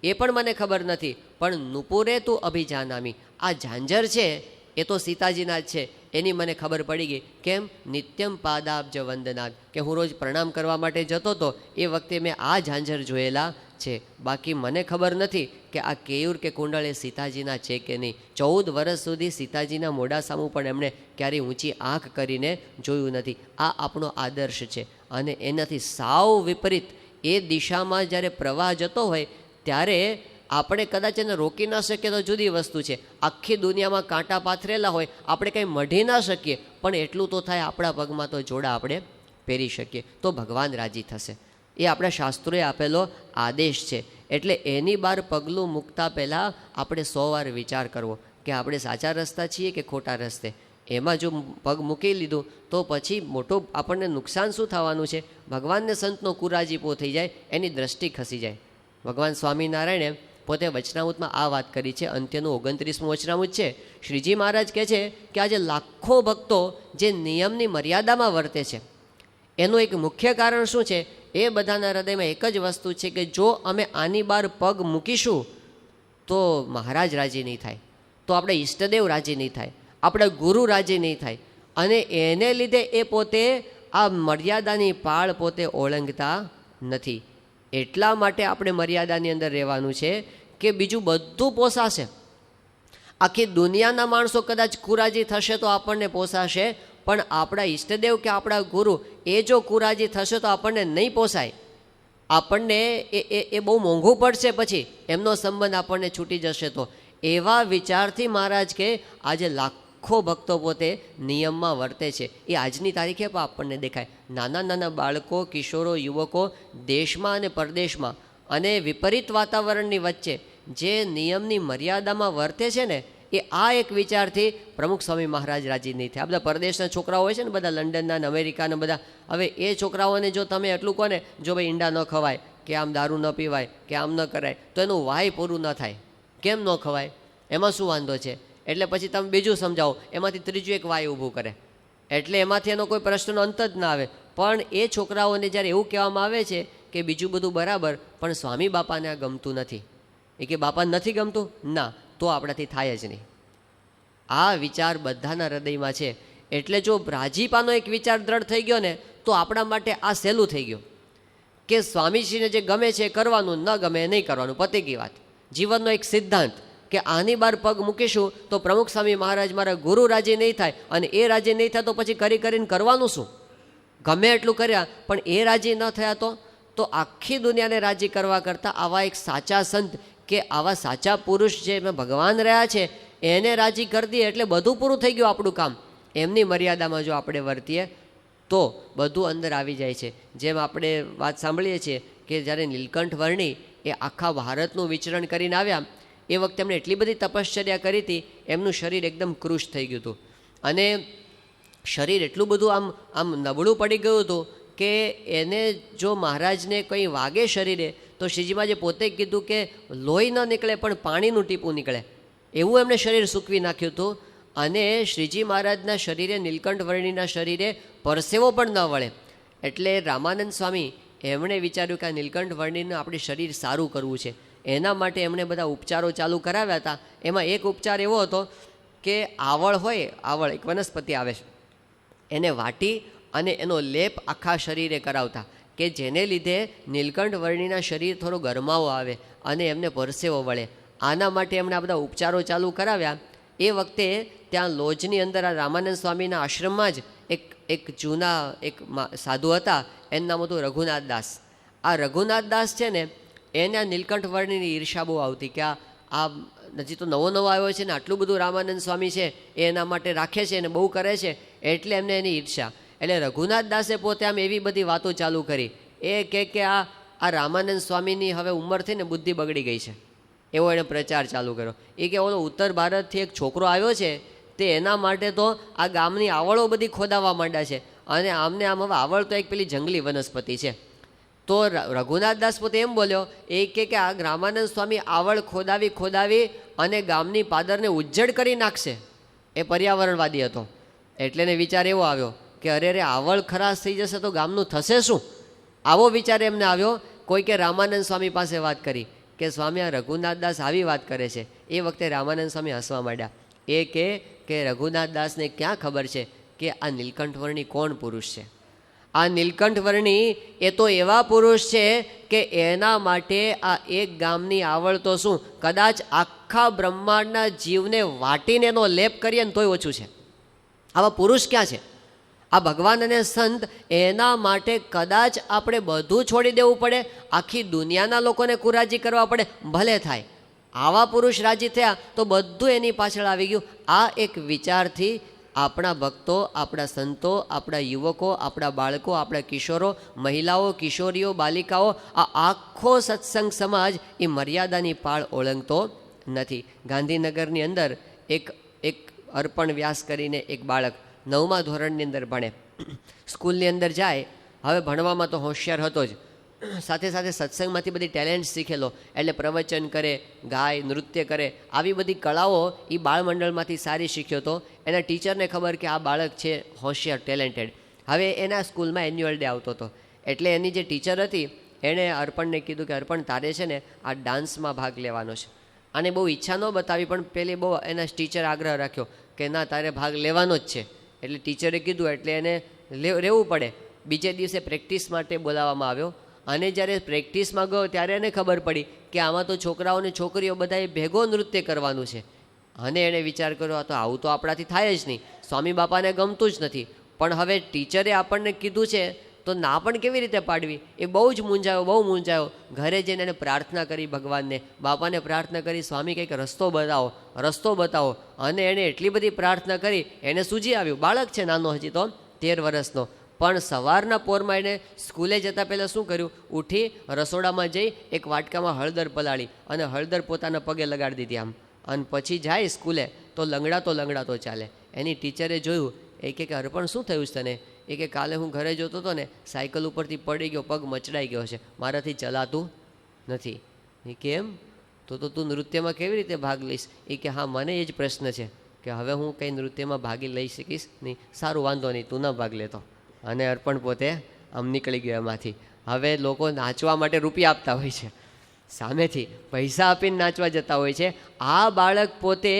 એ પણ મને ખબર નથી, પણ નુપુરે તું અભિજાનામી, આ ઝાંઝર છે એ તો સીતાજીના જ છે એની મને ખબર પડી ગઈ. કેમ? નિત્યમ પાદાબ્જ વંદનાદ, કે હું રોજ પ્રણામ કરવા માટે જતો હતો એ વખતે મેં આ ઝાંઝર જોયેલા છે, બાકી મને ખબર નથી કે આ કેયુર કે કુંડળ એ સીતાજીના છે કે નહીં. 14 વર્ષ સુધી સીતાજીના મોઢા સામું પણ એમણે ક્યારેય ઊંચી આંખ કરીને જોયું નથી. આ આપણો આદર્શ છે. અને એનાથી સાવ વિપરીત એ દિશામાં જ્યારે પ્રવાહ જતો હોય ત્યારે આપણે કદાચ એને રોકી ન શકીએ તો જુદી વસ્તુ છે. આખી દુનિયામાં કાંટા પાથરેલા હોય, આપણે કંઈ મઢી ના શકીએ, પણ એટલું તો થાય આપણા પગમાં તો જોડા આપણે પહેરી શકીએ તો ભગવાન રાજી થશે. એ આપણા શાસ્ત્રોએ આપેલો આદેશ છે. એટલે એની બહાર પગલું મૂકતા પહેલાં આપણે 100 વાર વિચાર કરવો કે આપણે સાચા રસ્તા છીએ કે ખોટા રસ્તે. એમાં જો પગ મૂકી લીધું તો પછી મોટું આપણને નુકસાન શું થવાનું છે? ભગવાનને સંતનો કુરાજીપો થઈ જાય, એની દ્રષ્ટિ ખસી જાય. ભગવાન સ્વામિનારાયણે પોતે વચનામૃતમાં આ વાત કરી છે. અંત્યનું 29મું વચનામૃત છે. શ્રીજી મહારાજ કહે છે કે આજે લાખો ભક્તો જે નિયમની મર્યાદામાં વર્તે છે એનું એક મુખ્ય કારણ શું છે? એ બધાના હૃદયમાં એક જ વસ્તુ છે કે જો અમે આની બહાર પગ મૂકીશું તો મહારાજ રાજી નહીં થાય, તો આપણે ઈષ્ટદેવ રાજી નહીં થાય, આપણે ગુરુ રાજી નહીં થાય. અને એને લીધે એ પોતે આ મર્યાદાની પાળ પોતે ઓળંગતા નથી. એટલા માટે આપણે મર્યાદાની અંદર રહેવાનું છે કે બીજું બધું પોસાશે. આખી દુનિયાના માણસો કદાચ કુરાજી થશે તો આપણને પોસાશે, પણ આપણા ઈષ્ટદેવ કે આપણા ગુરુ એ જો કુરાજી થશે તો આપણને નહીં પોસાય. આપણને એ બહુ મોંઘું પડશે, પછી એમનો સંબંધ આપણને છૂટી જશે. તો એવા વિચારથી મહારાજ કે આજે લાખો ભક્તો પોતે નિયમમાં વર્તે છે. એ આજની તારીખે પણ આપણને દેખાય. નાના નાના બાળકો, કિશોરો, યુવકો દેશમાં અને પરદેશમાં અને વિપરીત વાતાવરણની વચ્ચે જે નિયમની મર્યાદામાં વર્તે છે ને, એ આ એક વિચારથી પ્રમુખ સ્વામી મહારાજ રાજી નહીં થાય. આ બધા પરદેશના છોકરાઓ હોય છે ને, બધા લંડનના ને અમેરિકાના બધા, હવે એ છોકરાઓને જો તમે એટલું કહો ને જો ભાઈ ઈંડા ન ખવાય કે આમ દારૂ ન પીવાય કે આમ ન કરાય, તો એનું વાય પૂરું ન થાય. કેમ ન ખવાય? એમાં શું વાંધો છે? એટલે પછી તમે બીજું સમજાવો, એમાંથી ત્રીજું એક વાય ઊભું કરે, એટલે એમાંથી એનો કોઈ પ્રશ્નનો અંત જ ના આવે. પણ એ છોકરાઓને જ્યારે એવું કહેવામાં આવે છે કે બીજું બધું બરાબર, પણ સ્વામી બાપાને આ ગમતું નથી, એ કે બાપાને નથી ગમતું, ના, તો આપણાથી થાય જ નહીં. આ વિચાર બધાના હૃદયમાં છે. એટલે જો રાજીપાનો એક વિચાર દ્રઢ થઈ ગયો ને તો આપણા માટે આ સહેલું થઈ ગયું કે સ્વામીજીને જે ગમે છે એ કરવાનું, ન ગમે એ નહીં કરવાનું, પતી ગઈ વાત. જીવનનો એક સિદ્ધાંત કે આની બહાર પગ મૂકીશું તો પ્રમુખ સ્વામી મહારાજ મારા ગુરુ રાજી નહીં થાય, અને એ રાજી નહીં થાય તો પછી કરીને કરવાનું શું? ગમે એટલું કર્યા પણ એ રાજી ન થયા તો આખી દુનિયાને રાજી કરવા કરતાં આવા એક સાચા સંત કે આવા સાચા પુરુષ જે ભગવાન રહ્યા છે એને રાજી કરી દઈએ એટલે બધું પૂરું થઈ ગયું આપણું કામ. એમની મર્યાદામાં જો આપણે વર્તીએ તો બધું અંદર આવી જાય છે. જેમ આપણે વાત સાંભળીએ છીએ કે જ્યારે નીલકંઠ વર્ણી એ આખા ભારતનું વિચરણ કરીને આવ્યા, એ વખતે એમણે એટલી બધી તપશ્ચર્યા કરી હતી, એમનું શરીર એકદમ કૃશ થઈ ગયું હતું, અને શરીર એટલું બધું આમ નબળું પડી ગયું હતું કે એને જો મહારાજને કંઈ વાગે શરીરે તો શ્રીજીમાજે પોતે કીધું કે લોહી ન નીકળે પણ પાણીનું ટીપું નીકળે, એવું એમણે શરીર સૂકવી નાખ્યું હતું. અને શ્રીજી મહારાજના શરીરે, નીલકંઠ વર્ણીના શરીરે પરસેવો પણ ન વળે. એટલે રામાનંદ સ્વામી એમણે વિચાર્યું કે આ નીલકંઠ વર્ણીને આપણે શરીર સારું કરવું છે, એના માટે એમણે બધા ઉપચારો ચાલુ કરાવ્યા હતા. એમાં એક ઉપચાર એવો હતો કે આવળ હોય, આવળ એક વનસ્પતિ આવે છે, એને વાટી અને એનો લેપ આખા શરીરે કરાવતા કે જેને લીધે નીલકંઠ વર્ણીના શરીર થોડો ગરમાવો આવે અને એમને પરસેવો વળે. આના માટે એમણે આ બધા ઉપચારો ચાલુ કરાવ્યા. એ વખતે ત્યાં લોજની અંદર આ રામાનંદ સ્વામીના આશ્રમમાં જ એક જૂના એક સાધુ હતા, એનું નામ હતું રઘુનાથ દાસ. આ રઘુનાથ દાસ છે ને, એને આ નીલકંઠ વર્ણીની ઈર્ષા બહુ આવતી કે આ હજી તો નવો આવ્યો છે ને આટલું બધું રામાનંદ સ્વામી છે એ એના માટે રાખે છે અને બહુ કરે છે, એટલે એમને એની ઈર્ષા. એટલે રઘુનાથ દાસે પોતે આમ એવી બધી વાતો ચાલુ કરી. એ કે આ રામાનંદ સ્વામીની હવે ઉંમર થઈને બુદ્ધિ બગડી ગઈ છે, એવો એણે પ્રચાર ચાલુ કર્યો. એ કે ઓલો ઉત્તર ભારતથી એક છોકરો આવ્યો છે તે એના માટે તો આ ગામની આવળો બધી ખોદાવવા માંડ્યા છે. અને આમને આમ હવે આવળ તો એક પેલી જંગલી વનસ્પતિ છે. તો રઘુનાથદાસ પોતે એમ બોલ્યો એ કે આ રામાનંદ સ્વામી આવળ ખોદાવી અને ગામની પાદરને ઉજ્જડ કરી નાખશે. એ પર્યાવરણવાદી હતો. એટલે એને વિચાર એવો આવ્યો કે અરે આવળ ખરાશ થઈ જશે તો ગામનું થશે શું? આવો વિચાર એમને આવ્યો. કોઈ કે રામાનંદ સ્વામી પાસે વાત કરી કે સ્વામી આ રઘુનાથદાસ આવી વાત કરે છે. એ વખતે રામાનંદ સ્વામી હસવા માંડ્યા. એ કે રઘુનાથદાસને ક્યાં ખબર છે કે આ નીલકંઠ વર્ણી કોણ પુરુષ છે? આ નીલકંઠ વર્ણી એ તો એવા પુરુષ છે કે એના માટે આ એક ગામની આવળ તો શું, કદાચ આખા બ્રહ્માંડના જીવને વાટીને એનો લેપ કરીએ ને તોય ઓછું છે. આવા પુરુષ ક્યાં છે? આ ભગવાન અને સંત એના માટે કદાચ આપણે બધું છોડી દેવું પડે, આખી દુનિયાના લોકોને કુરાજી કરવા પડે, ભલે થાય. આવા પુરુષ રાજી થયા તો બધું એની પાછળ આવી ગયું. આ એક વિચારથી આપણા ભક્તો, આપણા સંતો, આપણા યુવકો, આપણા બાળકો, આપણા કિશોરો, મહિલાઓ, કિશોરીઓ, બાલિકાઓ, આ આખો સત્સંગ સમાજ એ મર્યાદાની પાળ ઓળંગતો નથી. ગાંધીનગરની અંદર એક અર્પણ વ્યાસ કરીને એક બાળક 9મા ધોરણની અંદર ભણે, સ્કૂલની અંદર જાય. હવે ભણવામાં તો હોશિયાર હતો જ, સાથે સાથે સત્સંગમાંથી બધી ટેલેન્ટ શીખેલો. એટલે પ્રવચન કરે, ગાય, નૃત્ય કરે, આવી બધી કળાઓ એ બાળમંડળમાંથી સારી શીખ્યો હતો. એના ટીચરને ખબર કે આ બાળક છે હોશિયાર, ટેલેન્ટેડ. હવે એના સ્કૂલમાં એન્યુઅલ ડે આવતો હતો. એટલે એની જે ટીચર હતી એણે અર્પણને કીધું કે અર્પણ તારે છે ને આ ડાન્સમાં ભાગ લેવાનો છે. આને બહુ ઈચ્છા ન બતાવી, પણ પેલી બહુ એના ટીચર આગ્રહ રાખ્યો કે ના તારે ભાગ લેવાનો જ છે. એટલે ટીચરે કીધું એટલે એને રહેવું પડે. બીજે દિવસે પ્રેક્ટિસ માટે બોલાવવામાં આવ્યો. અને જ્યારે પ્રેક્ટિસમાં ગયો ત્યારે એને ખબર પડી કે આમાં તો છોકરાઓ અને છોકરીઓ બધાએ ભેગો નૃત્ય કરવાનું છે. અને એણે વિચાર કર્યો આ તો આવું તો આપણાથી થાય જ નહીં, સ્વામી બાપાને ગમતું જ નથી. પણ હવે ટીચરે આપણને કીધું છે તો ના પણ કેવી રીતે પાડવી? એ બહુ જ મૂંઝાયો. ઘરે જઈને એને પ્રાર્થના કરી ભગવાનને, બાપાને પ્રાર્થના કરી, સ્વામી કંઈક રસ્તો બતાવો. અને એણે એટલી બધી પ્રાર્થના કરી, એને સૂજી આવ્યું. બાળક છે નાનો, હજી તો 13 વર્ષનો. પણ સવારના પોરમાં એને સ્કૂલે જતાં પહેલાં શું કર્યું, ઉઠી રસોડામાં જઈ એક વાટકામાં હળદર પલાળી અને હળદર પોતાના પગે લગાડી દીધી આમ. અને પછી જાય સ્કૂલે તો લંગડાતો ચાલે. એની ટીચરે જોયું. એ કે અર્પણ શું થયું છે તને? એ કે કાલે હું ઘરે જોતો હતો ને, સાયકલ ઉપરથી પડી ગયો, પગ મચડાઈ ગયો છે, મારાથી ચલાતું નથી. એ કે એમ? તો તું નૃત્યમાં કેવી રીતે ભાગ લઈશ? એ કે હા, મને એ જ પ્રશ્ન છે કે હવે હું કંઈ નૃત્યમાં ભાગ લઈ શકીશ નહીં. સારું, વાંધો નહીં, તું ના ભાગ લેતો. અને અર્પણ પોતે આમ નીકળી ગયો એમાંથી. હવે લોકો નાચવા માટે રૂપિયા આપતા હોય છે, સામેથી પૈસા આપીને નાચવા જતા હોય છે. આ બાળક પોતે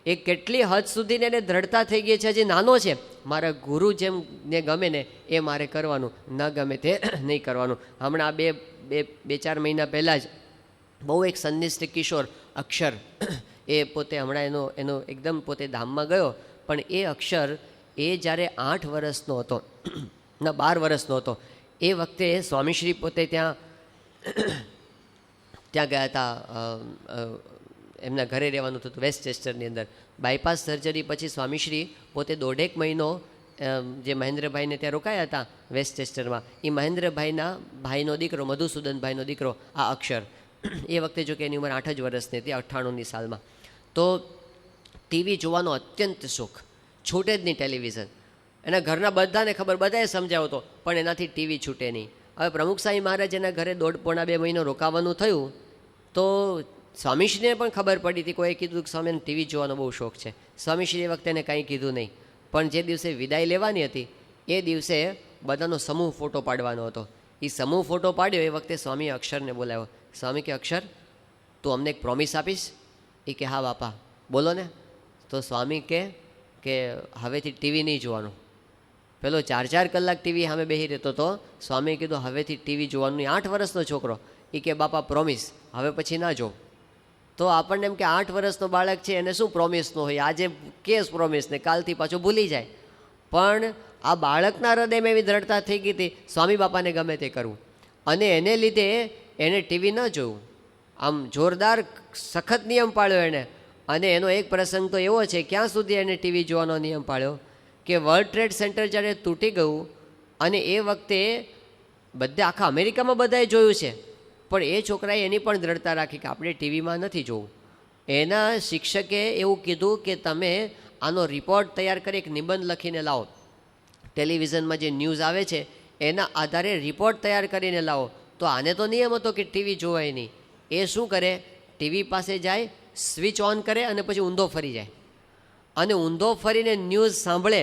એ કેટલી હદ સુધીને એને દ્રઢતા થઈ ગઈ છે, હજી નાનો છે. મારા ગુરુ જેમ ને ગમે ને એ મારે કરવાનું, ન ગમે તે નહીં કરવાનું. હમણાં બે 4 મહિના પહેલાં જ બહુ એક સંનિષ્ઠ કિશોર અક્ષર, એ પોતે હમણાં એનો એકદમ પોતે ધામમાં ગયો. પણ એ અક્ષર એ જ્યારે 8 વર્ષનો હતો, ના 12 વર્ષનો હતો, એ વખતે સ્વામીશ્રી પોતે ત્યાં ગયા હતા. એમના ઘરે રહેવાનું હતું વેસ્ટચેસ્ટરની અંદર. બાયપાસ સર્જરી પછી સ્વામીશ્રી પોતે 1.5 મહિનો જે મહેન્દ્રભાઈને ત્યાં રોકાયા હતા વેસ્ટચેસ્ટરમાં, એ મહેન્દ્રભાઈના ભાઈનો દીકરો, મધુસૂદનભાઈનો દીકરો આ અક્ષર, એ વખતે જો કે એની ઉંમર 8 જ વર્ષની હતી, 98ની સાલમાં. તો ટીવી જોવાનો અત્યંત શોખ, છૂટે જ નહીં ટેલિવિઝન. એના ઘરના બધાને ખબર, બધાએ સમજાવતો, પણ એનાથી ટીવી છૂટે નહીં. હવે પ્રમુખ સાંઈ મહારાજ એના ઘરે 1.5-2 મહિનો રોકાવાનું થયું તો સ્વામીશ્રીને પણ ખબર પડી હતી. કોઈએ કીધું કે સ્વામીને ટીવી જોવાનો બહુ શોખ છે. સ્વામીશ્રી એ વખતે એને કાંઈ કીધું નહીં. પણ જે દિવસે વિદાય લેવાની હતી એ દિવસે બધાનો સમૂહ ફોટો પાડવાનો હતો. એ સમૂહ ફોટો પાડ્યો એ વખતે સ્વામીએ અક્ષરને બોલાવ્યો. સ્વામી કે અક્ષર, તું અમને એક પ્રોમિસ આપીશ? એ કે હા બાપા, બોલો ને. તો સ્વામી કે હવેથી ટીવી નહીં જોવાનું. પેલો 4-4 કલાક ટીવી સામે બેસી રહેતો હતો. સ્વામીએ કીધું હવેથી ટીવી જોવાનું નહીં. 8 વર્ષનો છોકરો. એ કે બાપા પ્રોમિસ, હવે પછી ના જો. તો આપણને એમ કે 8 વર્ષનો બાળક છે એને શું પ્રોમિસનો હોય, આજે કેસ પ્રોમિસ ને કાલથી પાછું ભૂલી જાય. પણ આ બાળકના હૃદયમાં એવી દ્રઢતા થઈ ગઈ હતી, સ્વામી બાપાને ગમે તે કરવું. અને એને લીધે એને ટીવી ન જોવું. આમ જોરદાર સખત નિયમ પાળ્યો એણે. અને એનો એક પ્રસંગ તો એવો છે, ક્યાં સુધી એને ટીવી જોવાનો નિયમ પાળ્યો કે વર્લ્ડ ટ્રેડ સેન્ટર જ્યારે તૂટી ગયું અને એ વખતે આખા અમેરિકામાં બધાએ જોયું છે, પણ એ છોકરાએ એની પણ દ્રઢતા રાખી કે આપણે ટીવીમાં નથી જોવું. એના શિક્ષકે એવું કીધું કે તમે આનો રિપોર્ટ તૈયાર કરી એક નિબંધ લખીને લાવો. ટેલિવિઝનમાં જે ન્યૂઝ આવે છે એના આધારે રિપોર્ટ તૈયાર કરીને લાવો. તો આને તો નિયમ હતો કે ટીવી જોવાય નહીં. એ શું કરે, ટીવી પાસે જાય, સ્વિચ ઓન કરે અને પછી ઊંધો ફરી જાય અને ઊંધો ફરીને ન્યૂઝ સાંભળે,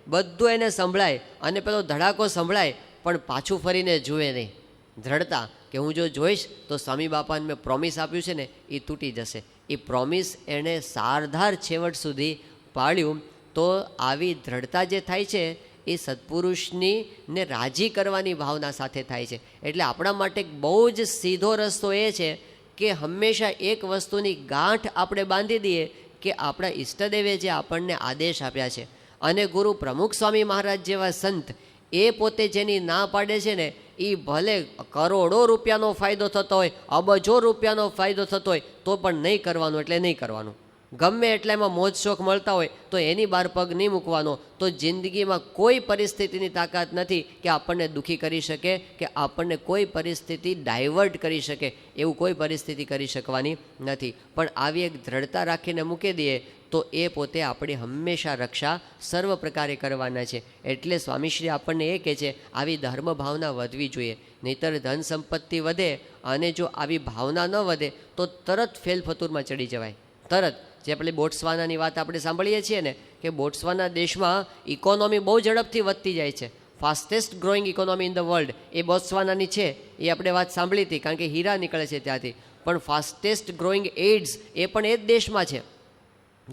બધું એને સંભળાય અને પેલો ધડાકો સંભળાય પણ પાછું ફરીને જુએ નહીં, દ્રઢતા કે હું જો જોઈશ તો સ્વામી બાપાને મેં પ્રોમિસ આપ્યું છે ને એ તૂટી જશે. એ પ્રોમિસ એણે સારધાર છેવટ સુધી પાળ્યું. તો આવી દ્રઢતા જે થાય છે એ સત્પુરુષની ને રાજી કરવાની ભાવના સાથે થાય છે. એટલે આપણા માટે બહુ જ સીધો રસ્તો એ છે કે હંમેશા એક વસ્તુની ગાંઠ આપણે બાંધી દઈએ કે આપણા ઈષ્ટદેવે જે આપણને આદેશ આપ્યા છે. અને ગુરુ પ્રમુખ સ્વામી મહારાજ જેવા સંત એ પોતે જેની ના પાડે છે ને એ ભલે કરોડો રૂપિયાનો ફાયદો થતો હોય, અબજો રૂપિયાનો ફાયદો થતો હોય તો પણ નહીં કરવાનું એટલે નહીં કરવાનું. ગમે એટલા એમાં મોજ શોખ મળતા હોય તો એની બહાર પગ નહીં મૂકવાનો. તો જિંદગીમાં કોઈ પરિસ્થિતિની તાકાત નથી કે આપણને દુઃખી કરી શકે કે આપણને કોઈ પરિસ્થિતિ ડાયવર્ટ કરી શકે. એવું કોઈ પરિસ્થિતિ કરી શકવાની નથી. પણ આવી એક દ્રઢતા રાખીને મૂકી દઈએ તો એ પોતે આપણી હંમેશા રક્ષા સર્વ પ્રકારે કરવાના છે. એટલે સ્વામીશ્રી આપણને એ કહે છે આવી ધર્મ ભાવના વધવી જોઈએ. નહીંતર ધન સંપત્તિ વધે અને જો આવી ભાવના ન વધે તો તરત ફેલફતુરમાં ચડી જવાય. તરત જે પેલી બોટ્સવાનાની વાત આપણે સાંભળીએ છીએ ને કે બોટ્સવાના દેશમાં ઇકોનોમી બહુ ઝડપથી વધતી જાય છે. Fastest growing economy in the world એ બોટ્સવાનાની છે. એ આપણે વાત સાંભળી હતી કારણ કે હીરા નીકળે છે ત્યાંથી. પણ ફાસ્ટેસ્ટ ગ્રોઈંગ એઇડ્સ એ પણ એ જ દેશમાં છે.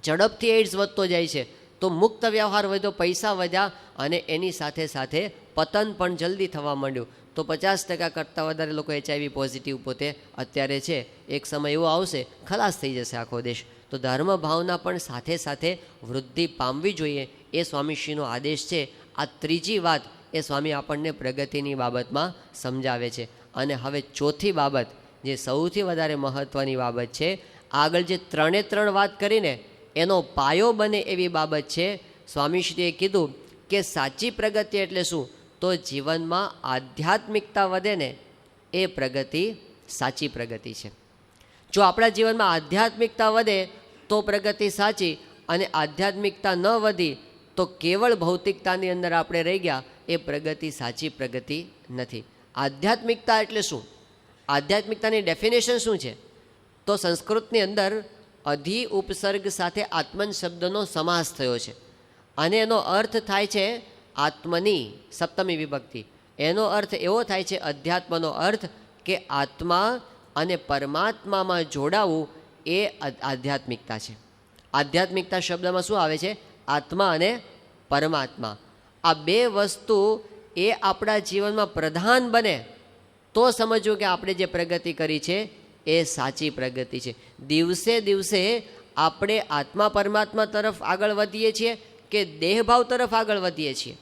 ઝડપથી એઇડ્સ વધતો જાય છે. તો મુક્ત વ્યવહાર વધ્યો, પૈસા વધ્યા અને એની સાથે સાથે પતન પણ જલ્દી થવા માંડ્યું. તો 50% કરતાં વધારે લોકો HIV પોઝિટિવ પોતે અત્યારે છે. એક સમય એવો આવશે ખલાસ થઈ જશે આખો દેશ. તો ધર્મ ભાવના પણ સાથે સાથે વૃદ્ધિ પામવી જોઈએ એ સ્વામીશ્રીનો આદેશ છે. આ ત્રીજી વાત એ સ્વામી આપણને પ્રગતિની બાબતમાં સમજાવે છે. અને હવે ચોથી બાબત જે સૌથી વધારે મહત્ત્વની બાબત છે, આગળ જે ત્રણે વાત કરીને એનો પાયો બને એવી બાબત છે. સ્વામીશ્રીએ કીધું કે સાચી પ્રગતિ એટલે શું? તો જીવનમાં આધ્યાત્મિકતા વધે ને એ પ્રગતિ સાચી પ્રગતિ છે. જો આપણા જીવનમાં આધ્યાત્મિકતા વધે તો પ્રગતિ સાચી, અને આધ્યાત્મિકતા ન વધી તો કેવળ ભૌતિકતાની અંદર આપણે રહી ગયા, એ પ્રગતિ સાચી પ્રગતિ નથી. આધ્યાત્મિકતા એટલે શું? આધ્યાત્મિકતાની ડેફિનેશન શું છે? તો સંસ્કૃતની અંદર અધિ ઉપસર્ગ સાથે આત્મન શબ્દનો સમાસ થયો છે અને એનો અર્થ થાય છે આત્મની સપ્તમી વિભક્તિ. એનો અર્થ એવો થાય છે અધ્યાત્મનો અર્થ કે આત્મા અને પરમાત્મામાં જોડાવું એ આધ્યાત્મિકતા છે. આધ્યાત્મિકતા શબ્દમાં શું આવે છે? આત્મા અને પરમાત્મા. આ બે વસ્તુ એ આપણા જીવનમાં પ્રધાન બને તો સમજવું કે આપણે જે પ્રગતિ કરી છે એ સાચી પ્રગતિ છે. દિવસે દિવસે આપણે આત્મા પરમાત્મા તરફ આગળ વધીએ છીએ કે દેહભાવ તરફ આગળ વધીએ છીએ,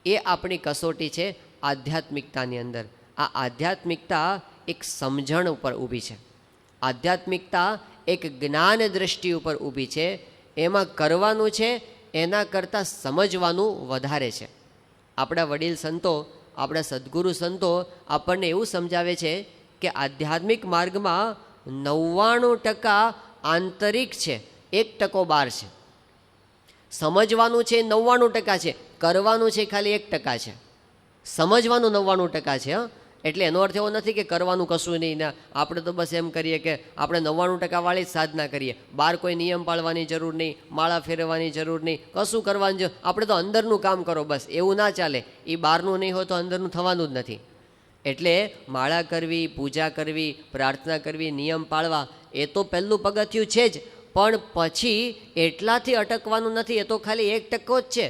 એ આપણી કસોટી છે આધ્યાત્મિકતાની અંદર. આ આધ્યાત્મિકતા એક સમજણ ઉપર ઊભી છે. આધ્યાત્મિકતા એક જ્ઞાન દ્રષ્ટિ ઉપર ઊભી છે. એમાં કરવાનું છે એના કરતાં સમજવાનું વધારે છે. આપણા વડીલ સંતો, આપણા સદ્ગુરુ સંતો આપણને એવું સમજાવે છે કે આધ્યાત્મિક માર્ગમાં 99% આંતરિક છે, 1% બહાર છે. સમજવાનું છે 99% છે, કરવાનું છે ખાલી 1% છે. સમજવાનું 99% છે. એટલે એનો અર્થ એવો નથી કે કરવાનું કશું નહીં ને આપણે તો બસ એમ કરીએ કે આપણે 99% વાળી જ સાધના કરીએ, બહાર કોઈ નિયમ પાળવાની જરૂર નહીં, માળા ફેરવવાની જરૂર નહીં, કશું કરવાની જરૂર, આપણે તો અંદરનું કામ કરો બસ. એવું ના ચાલે. એ બહારનું નહીં હોય તો અંદરનું થવાનું જ નથી. એટલે માળા કરવી, પૂજા કરવી, પ્રાર્થના કરવી, નિયમ પાળવા એ તો પહેલું પગથિયું છે જ, પણ પછી એટલાથી અટકવાનું નથી. એ તો ખાલી 1% જ છે.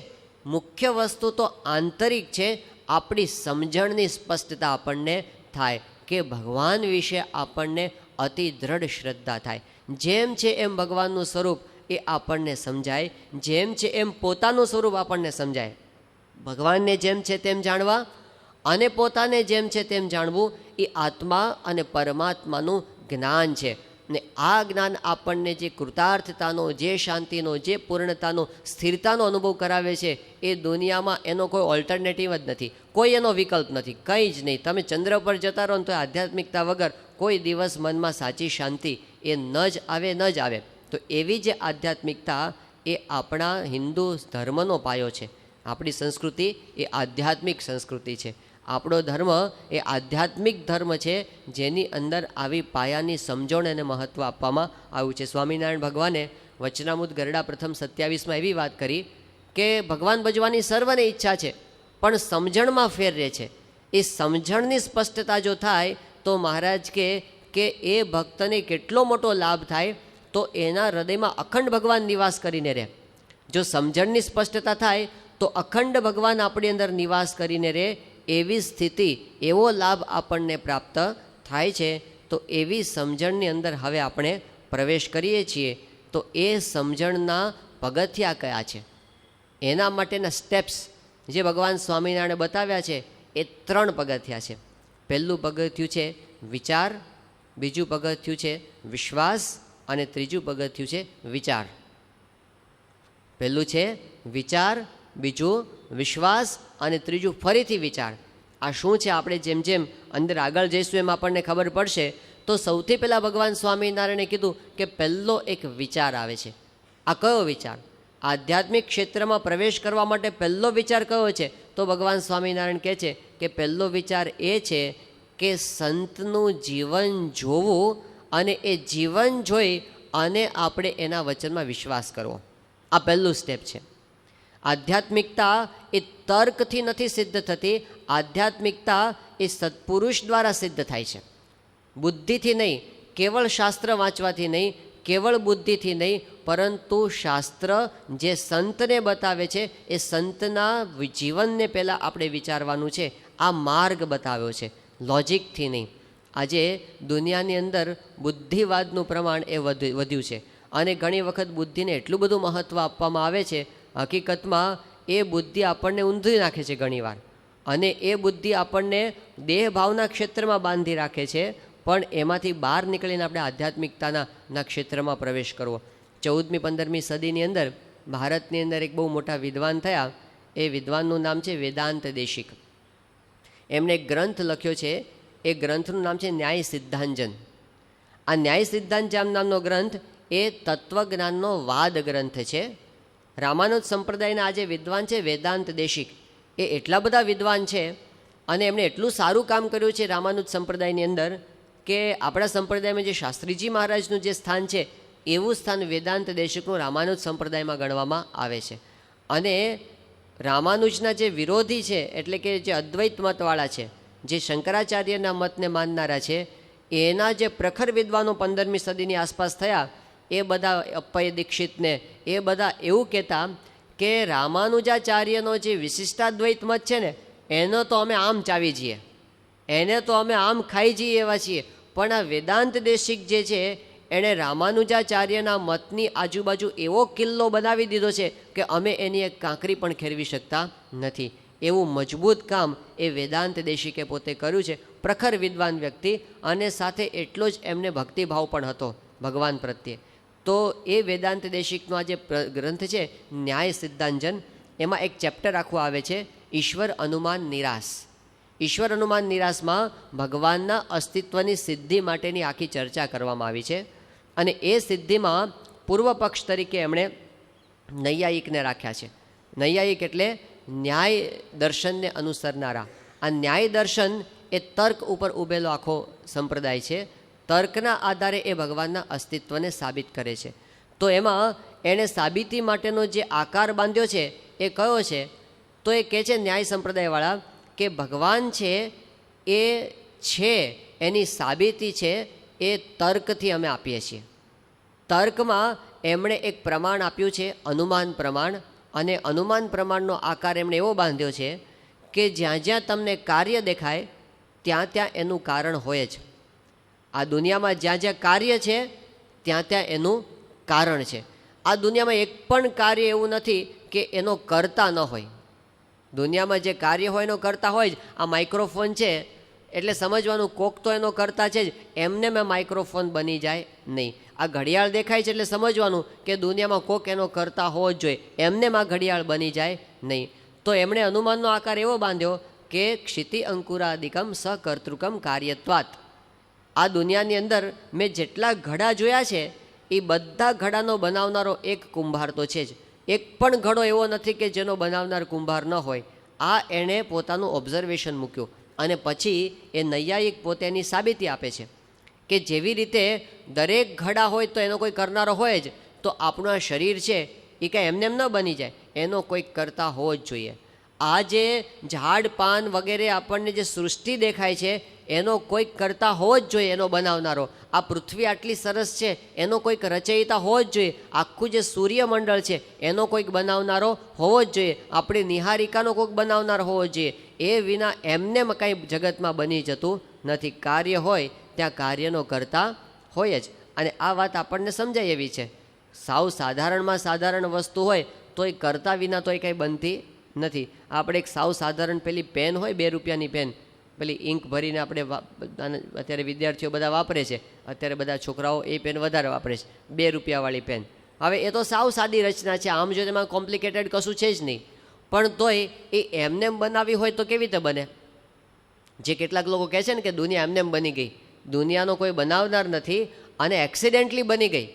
મુખ્ય વસ્તુ તો આંતરિક છે. આપણી સમજણની સ્પષ્ટતા આપણને થાય કે ભગવાન વિશે આપણને અતિ દ્રઢ શ્રદ્ધા થાય. જેમ છે એમ ભગવાનનું સ્વરૂપ એ આપણને સમજાય, જેમ છે એમ પોતાનું સ્વરૂપ આપણને સમજાય. ભગવાનને જેમ છે તેમ જાણવા અને પોતાને જેમ છે તેમ જાણવું એ આત્મા અને પરમાત્માનું જ્ઞાન છે. ને આ જ્ઞાન આપણને જે કૃતાર્થતાનો, જે શાંતિનો, જે પૂર્ણતાનો, સ્થિરતાનો અનુભવ કરાવે છે એ દુનિયામાં એનો કોઈ ઓલ્ટરનેટિવ જ નથી, કોઈ એનો વિકલ્પ નથી, કંઈ જ નહીં. તમે ચંદ્ર પર જતા રહો ને તો આધ્યાત્મિકતા વગર કોઈ દિવસ મનમાં સાચી શાંતિ એ ન જ આવે, ન જ આવે. તો એવી જે આધ્યાત્મિકતા એ આપણા હિન્દુ ધર્મનો પાયો છે. આપણી સંસ્કૃતિ એ આધ્યાત્મિક સંસ્કૃતિ છે. આપણો ધર્મ એ આધ્યાત્મિક ધર્મ છે, જેની અંદર આવી પાયાની સમજણ અને મહત્ત્વ આપવામાં આવ્યું છે. સ્વામિનારાયણ ભગવાને વચનામૃત ગરડા પ્રથમ 27માં એવી વાત કરી કે ભગવાન ભજવાની સર્વને ઈચ્છા છે, પણ સમજણમાં ફેર રહે છે. એ સમજણની સ્પષ્ટતા જો થાય તો મહારાજ કે એ ભક્તને કેટલો મોટો લાભ થાય, તો એના હૃદયમાં અખંડ ભગવાન નિવાસ કરીને રહે. જો સમજણની સ્પષ્ટતા થાય તો અખંડ ભગવાન આપણી અંદર નિવાસ કરીને રહે, એવી સ્થિતિ, એવો લાભ આપણને પ્રાપ્ત થાય છે. તો એવી સમજણની અંદર હવે આપણે પ્રવેશ કરીએ છીએ. તો એ સમજણના પગથિયા કયા છે, એના માટેના સ્ટેપ્સ જે ભગવાન સ્વામિનારાયણે બતાવ્યા છે, એ 3 પગથિયા છે. પહેલું પગથિયું છે વિચાર, બીજું પગથિયું છે વિશ્વાસ, અને ત્રીજું પગથિયું છે વિચાર. પહેલું છે વિચાર, બીજું વિશ્વાસ, અને ત્રીજું ફરીથી વિચાર. આ શું છે, આપણે જેમ જેમ અંદર આગળ જઈશું એમ આપણને ખબર પડશે. તો સૌથી પહેલાં ભગવાન સ્વામિનારાયણે કીધું કે પહેલો એક વિચાર આવે છે. આ કયો વિચાર? આધ્યાત્મિક ક્ષેત્રમાં પ્રવેશ કરવા માટે પહેલો વિચાર કયો છે? તો ભગવાન સ્વામિનારાયણ કહે છે કે પહેલો વિચાર એ છે કે સંતનું જીવન જોવું, અને એ જીવન જોઈ અને આપણે એના વચનમાં વિશ્વાસ કરવો. આ પહેલું સ્ટેપ છે. આધ્યાત્મિકતા એ તર્કથી નથી સિદ્ધ થતી. આધ્યાત્મિકતા એ સત્પુરુષ દ્વારા સિદ્ધ થાય છે, બુદ્ધિથી નહીં, કેવળ શાસ્ત્ર વાંચવાથી નહીં, કેવળ બુદ્ધિથી નહીં, પરંતુ શાસ્ત્ર જે સંતને બતાવે છે એ સંતના જીવનને પહેલાં આપણે વિચારવાનું છે. આ માર્ગ બતાવ્યો છે, લોજિકથી નહીં. આજે દુનિયાની અંદર બુદ્ધિવાદનું પ્રમાણ એ વધ્યું છે, અને ઘણી વખત બુદ્ધિને એટલું બધું મહત્ત્વ આપવામાં આવે છે, હકીકતમાં એ બુદ્ધિ આપણને ઊંધી નાખે છે ઘણીવાર, અને એ બુદ્ધિ આપણને દેહ ભાવના ક્ષેત્રમાં બાંધી રાખે છે. પણ એમાંથી બહાર નીકળીને આપણે આધ્યાત્મિકતાના ક્ષેત્રમાં પ્રવેશ કરવો. 14મી 15મી સદીની અંદર ભારતની અંદર એક બહુ મોટા વિદ્વાન થયા. એ વિદ્વાનનું નામ છે વેદાંત દેશિક. એમણે એક ગ્રંથ લખ્યો છે. એ ગ્રંથનું નામ છે ન્યાય સિદ્ધાંજન. આ ન્યાય સિદ્ધાંજન નામનો ગ્રંથ એ તત્વજ્ઞાનનો વાદ ગ્રંથ છે. રામાનુજ સંપ્રદાયના આ જે વિદ્વાન છે વેદાંત દેશિક, એ એટલા બધા વિદ્વાન છે, અને એમણે એટલું સારું કામ કર્યું છે રામાનુજ સંપ્રદાયની અંદર, કે આપણા સંપ્રદાયમાં જે શાસ્ત્રીજી મહારાજનું જે સ્થાન છે, એવું સ્થાન વેદાંત દેશિકનું રામાનુજ સંપ્રદાયમાં ગણવામાં આવે છે. અને રામાનુજના જે વિરોધી છે, એટલે કે જે અદ્વૈત મતવાળા છે, જે શંકરાચાર્યના મતને માનનારા છે, એના જે પ્રખર વિદ્વાનો 15મી સદીની આસપાસ થયા, એ બધા અપ્પય દીક્ષિતને એ બધા એવું કહેતા કે રામાનુજાચાર્યનો જે વિશિષ્ટાદ્વૈત મત છે ને, એનો તો અમે આમ ચાવી જઈએ, એને તો અમે આમ ખાઈ જઈએ એવા છીએ. પણ આ વેદાંત દેશિક જે છે, એણે રામાનુજાચાર્યના મતની આજુબાજુ એવો કિલ્લો બનાવી દીધો છે કે અમે એની એક કાંકરી પણ ખેરવી શકતા નથી. એવું મજબૂત કામ એ વેદાંત દેશિકે પોતે કર્યું છે. પ્રખર વિદ્વાન વ્યક્તિ, અને સાથે એટલો જ એમને ભક્તિભાવ પણ હતો ભગવાન પ્રત્યે. તો એ વેદાંત દેશિકનો આ જે ગ્રંથ છે ન્યાય સિદ્ધાંજન, એમાં એક ચેપ્ટર આખું આવે છે ઈશ્વર અનુમાન નિરાશ. ઈશ્વર અનુમાન નિરાશમાં ભગવાનના અસ્તિત્વની સિદ્ધિ માટેની આખી ચર્ચા કરવામાં આવી છે. અને એ સિદ્ધિમાં પૂર્વ પક્ષ તરીકે એમણે નૈયાયિકને રાખ્યા છે. નૈયાયિક એટલે ન્યાય દર્શનને અનુસરનારા. આ ન્યાય દર્શન એ તર્ક ઉપર ઊભેલો આખો સંપ્રદાય છે. તર્કના આધારે એ ભગવાનના અસ્તિત્વને સાબિત કરે છે. તો એમાં એણે સાબિતી માટેનો જે આકાર બાંધ્યો છે એ કયો છે? તો એ કહે છે ન્યાય સંપ્રદાયવાળા કે ભગવાન છે એ છે, એની સાબિતી છે એ તર્કથી અમે આપીએ છીએ. તર્કમાં એમણે એક પ્રમાણ આપ્યું છે, અનુમાન પ્રમાણ. અને અનુમાન પ્રમાણનો આકાર એમણે એવો બાંધ્યો છે કે જ્યાં જ્યાં તમને કાર્ય દેખાય ત્યાં ત્યાં એનું કારણ હોય જ. આ દુનિયામાં જ્યાં જ્યાં કાર્ય છે ત્યાં ત્યાં એનું કારણ છે. આ દુનિયામાં એક પણ કાર્ય એવું નથી કે એનો કર્તા ન હોય. દુનિયામાં જે કાર્ય હોય એનો કર્તા હોય જ. આ માઇક્રોફોન છે એટલે સમજવાનું કોક તો એનો કર્તા છે જ, એમને મેં માઇક્રોફોન બની જાય નહીં. આ ઘડિયાળ દેખાય છે એટલે સમજવાનું કે દુનિયામાં કોક એનો કર્તા હોવો જ જોઈએ, એમને આ ઘડિયાળ બની જાય નહીં. તો એમણે અનુમાનનો આકાર એવો બાંધ્યો કે ક્ષિતિ અંકુરાદિકમ સકર્તૃકમ કાર્યત્વાત. આ દુનિયાની અંદર મેં જેટલા ઘડા જોયા છે એ બધા ઘડાનો બનાવનારો એક કુંભાર તો છે જ. એક પણ ઘડો એવો નથી કે જેનો બનાવનાર કુંભાર ન હોય. આ એણે પોતાનું ઓબ્ઝર્વેશન મૂક્યું અને પછી એ નૈયાયિક પોતે એની સાબિતી આપે છે કે જેવી રીતે દરેક ઘડા હોય તો એનો કોઈ કરનારો હોય જ, તો આપણું આ શરીર છે એ કાંઈ એમને એમ ન બની જાય, એનો કોઈક કરતા હોવો જ જોઈએ. આ જે ઝાડ પાન વગેરે આપણને જે સૃષ્ટિ દેખાય છે એનો કોઈક કરતા હોવો જ જોઈએ, એનો બનાવનારો. આ પૃથ્વી આટલી સરસ છે એનો કોઈક રચયિતા હોવો જ જોઈએ. આખું જે સૂર્યમંડળ છે એનો કોઈક બનાવનારો હોવો જ જોઈએ. આપણી નિહારિકાનો કોઈક બનાવનાર હોવો જ જોઈએ. એ વિના એમને કાંઈ જગતમાં બની જતું નથી. કાર્ય હોય ત્યાં કાર્યનો કરતા હોય જ. અને આ વાત આપણને સમજાય એવી છે. સાવ સાધારણમાં સાધારણ વસ્તુ હોય તો એ કરતા વિના તો એ કંઈ બનતી નથી. આપણે એક સાવ સાધારણ પેલી પેન હોય, 2 રૂપિયાની પેન, પેલી ઇંક ભરીને આપણે અત્યારે વિદ્યાર્થીઓ બધા વાપરે છે, અત્યારે બધા છોકરાઓ એ પેન વધારે વાપરે છે, 2 રૂપિયાવાળી પેન. હવે એ તો સાવ સાદી રચના છે, આમ જો તેમાં કોમ્પ્લિકેટેડ કશું છે જ નહીં. પણ તોય એ એમને બનાવી હોય તો કેવી રીતે બને? જે કેટલાક લોકો કહે છે ને કે દુનિયા એમને બની ગઈ, દુનિયાનો કોઈ બનાવનાર નથી અને એક્સિડેન્ટલી બની ગઈ,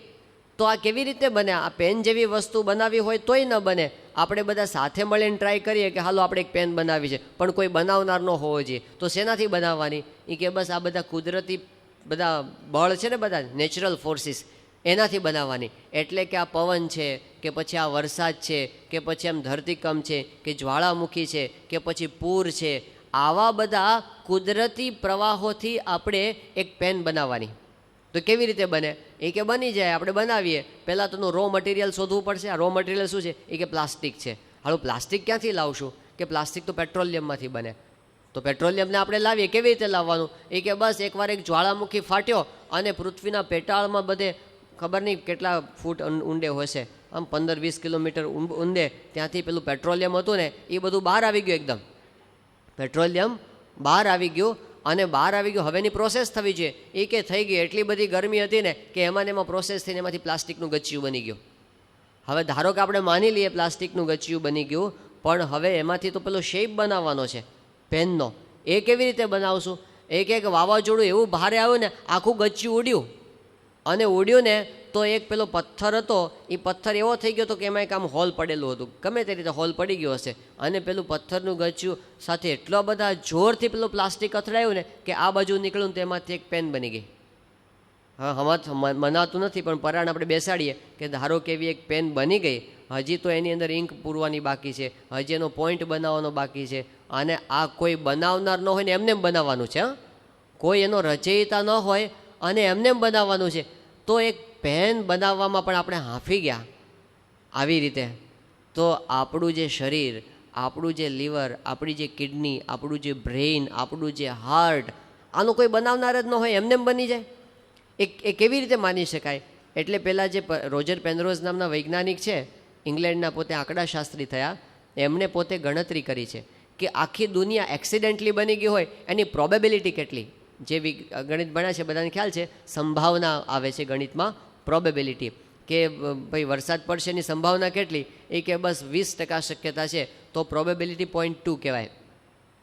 તો આ કેવી રીતે બને? આ પેન જેવી વસ્તુ બનાવી હોય તોય ન બને. આપણે બધા સાથે મળીને ટ્રાય કરીએ કે હાલો આપણે એક પેન બનાવી છે, પણ કોઈ બનાવનાર ન હોવો જોઈએ. તો શેનાથી બનાવવાની? એ કે બસ આ બધા કુદરતી બધા બળ છે ને, બધા નેચરલ ફોર્સિસ, એનાથી બનાવવાની. એટલે કે આ પવન છે, કે પછી આ વરસાદ છે, કે પછી આમ ધરતીકંપ છે, કે જ્વાળામુખી છે, કે પછી પૂર છે, આવા બધા કુદરતી પ્રવાહોથી આપણે એક પેન બનાવવાની. તો કેવી રીતે બને? એ કે બની જાય, આપણે બનાવીએ. પહેલાં તો રો મટીરિયલ શોધવું પડશે. આ રો મટીરિયલ શું છે? એ કે પ્લાસ્ટિક છે. હાલો પ્લાસ્ટિક ક્યાંથી લાવશું? કે પ્લાસ્ટિક તો પેટ્રોલિયમમાંથી બને. તો પેટ્રોલિયમને આપણે લાવીએ, કેવી રીતે લાવવાનું? એ કે બસ એકવાર એક જ્વાળામુખી ફાટ્યો અને પૃથ્વીના પેટાળમાં બધે ખબર નહીં કેટલા ફૂટ ઊંડે હશે, આમ 15-20 કિલોમીટર ઊંડે, ત્યાંથી પેલું પેટ્રોલિયમ હતું ને એ બધું બહાર આવી ગયું. એકદમ પેટ્રોલિયમ બહાર આવી ગયું. અને બહાર આવી ગયું, હવેની પ્રોસેસ થવી જોઈએ. એ કે થઈ ગઈ, એટલી બધી ગરમી હતી ને કે એમાં પ્રોસેસ થઈને એમાંથી પ્લાસ્ટિકનું ગચ્ચિયું બની ગયું. હવે ધારો કે આપણે માની લઈએ પ્લાસ્ટિકનું ગચ્ચિયું બની ગયું, પણ હવે એમાંથી તો પેલો શેપ બનાવવાનો છે પેનનો. એ કેવી રીતે બનાવશું? એક વાવાઝોડું એવું ભારે આવ્યું ને આખું ગચ્ચિયું ઉડ્યું, અને ઉડ્યું ને તો એક પેલો પથ્થર હતો, એ પથ્થર એવો થઈ ગયો હતો કે એમાં એક આમ હોલ પડેલું હતું, ગમે તે રીતે હોલ પડી ગયો હશે, અને પેલું પથ્થરનું ગચ્ચિયું સાથે એટલા બધા જોરથી પેલું પ્લાસ્ટિક અથડાયું ને કે આ બાજુ નીકળ્યું ને તેમાંથી એક પેન બની ગઈ. હા, હમણાં મનાતું નથી, પણ પરાણ આપણે બેસાડીએ કે ધારો કે એવી એક પેન બની ગઈ. હજી તો એની અંદર ઇંક પૂરવાની બાકી છે, હજી એનો પોઈન્ટ બનાવવાનો બાકી છે. અને આ કોઈ બનાવનાર ન હોય ને એમને બનાવવાનું છે. કોઈ એનો રચયિતા ન હોય અને એમને બનાવવાનું છે. તો એક પેન બનાવવામાં પણ આપણે હાંફી ગયા. આવી રીતે તો આપણું જે શરીર, આપણું જે લીવર, આપણી જે કિડની, આપણું જે બ્રેઇન, આપણું જે હાર્ટ, આનું કોઈ બનાવનાર જ ન હોય, એમને બની જાય. એ કેવી રીતે માની શકાય? એટલે પહેલાં જે રોજર પેનરોઝ નામના વૈજ્ઞાનિક છે, ઇંગ્લેન્ડના, પોતે આંકડાશાસ્ત્રી થયા, એમણે પોતે ગણતરી કરી છે કે આખી દુનિયા એક્સિડેન્ટલી બની ગઈ હોય એની પ્રોબેબિલિટી કેટલી. જે ગણિત ભણ્યા છે બધાને ખ્યાલ છે, સંભાવના આવે છે ગણિતમાં, પ્રોબેબિલિટી, કે ભાઈ વરસાદ પડશે એની સંભાવના કેટલી? એ કે બસ 20% શક્યતા છે, તો પ્રોબેબિલિટી 0.2 કહેવાય.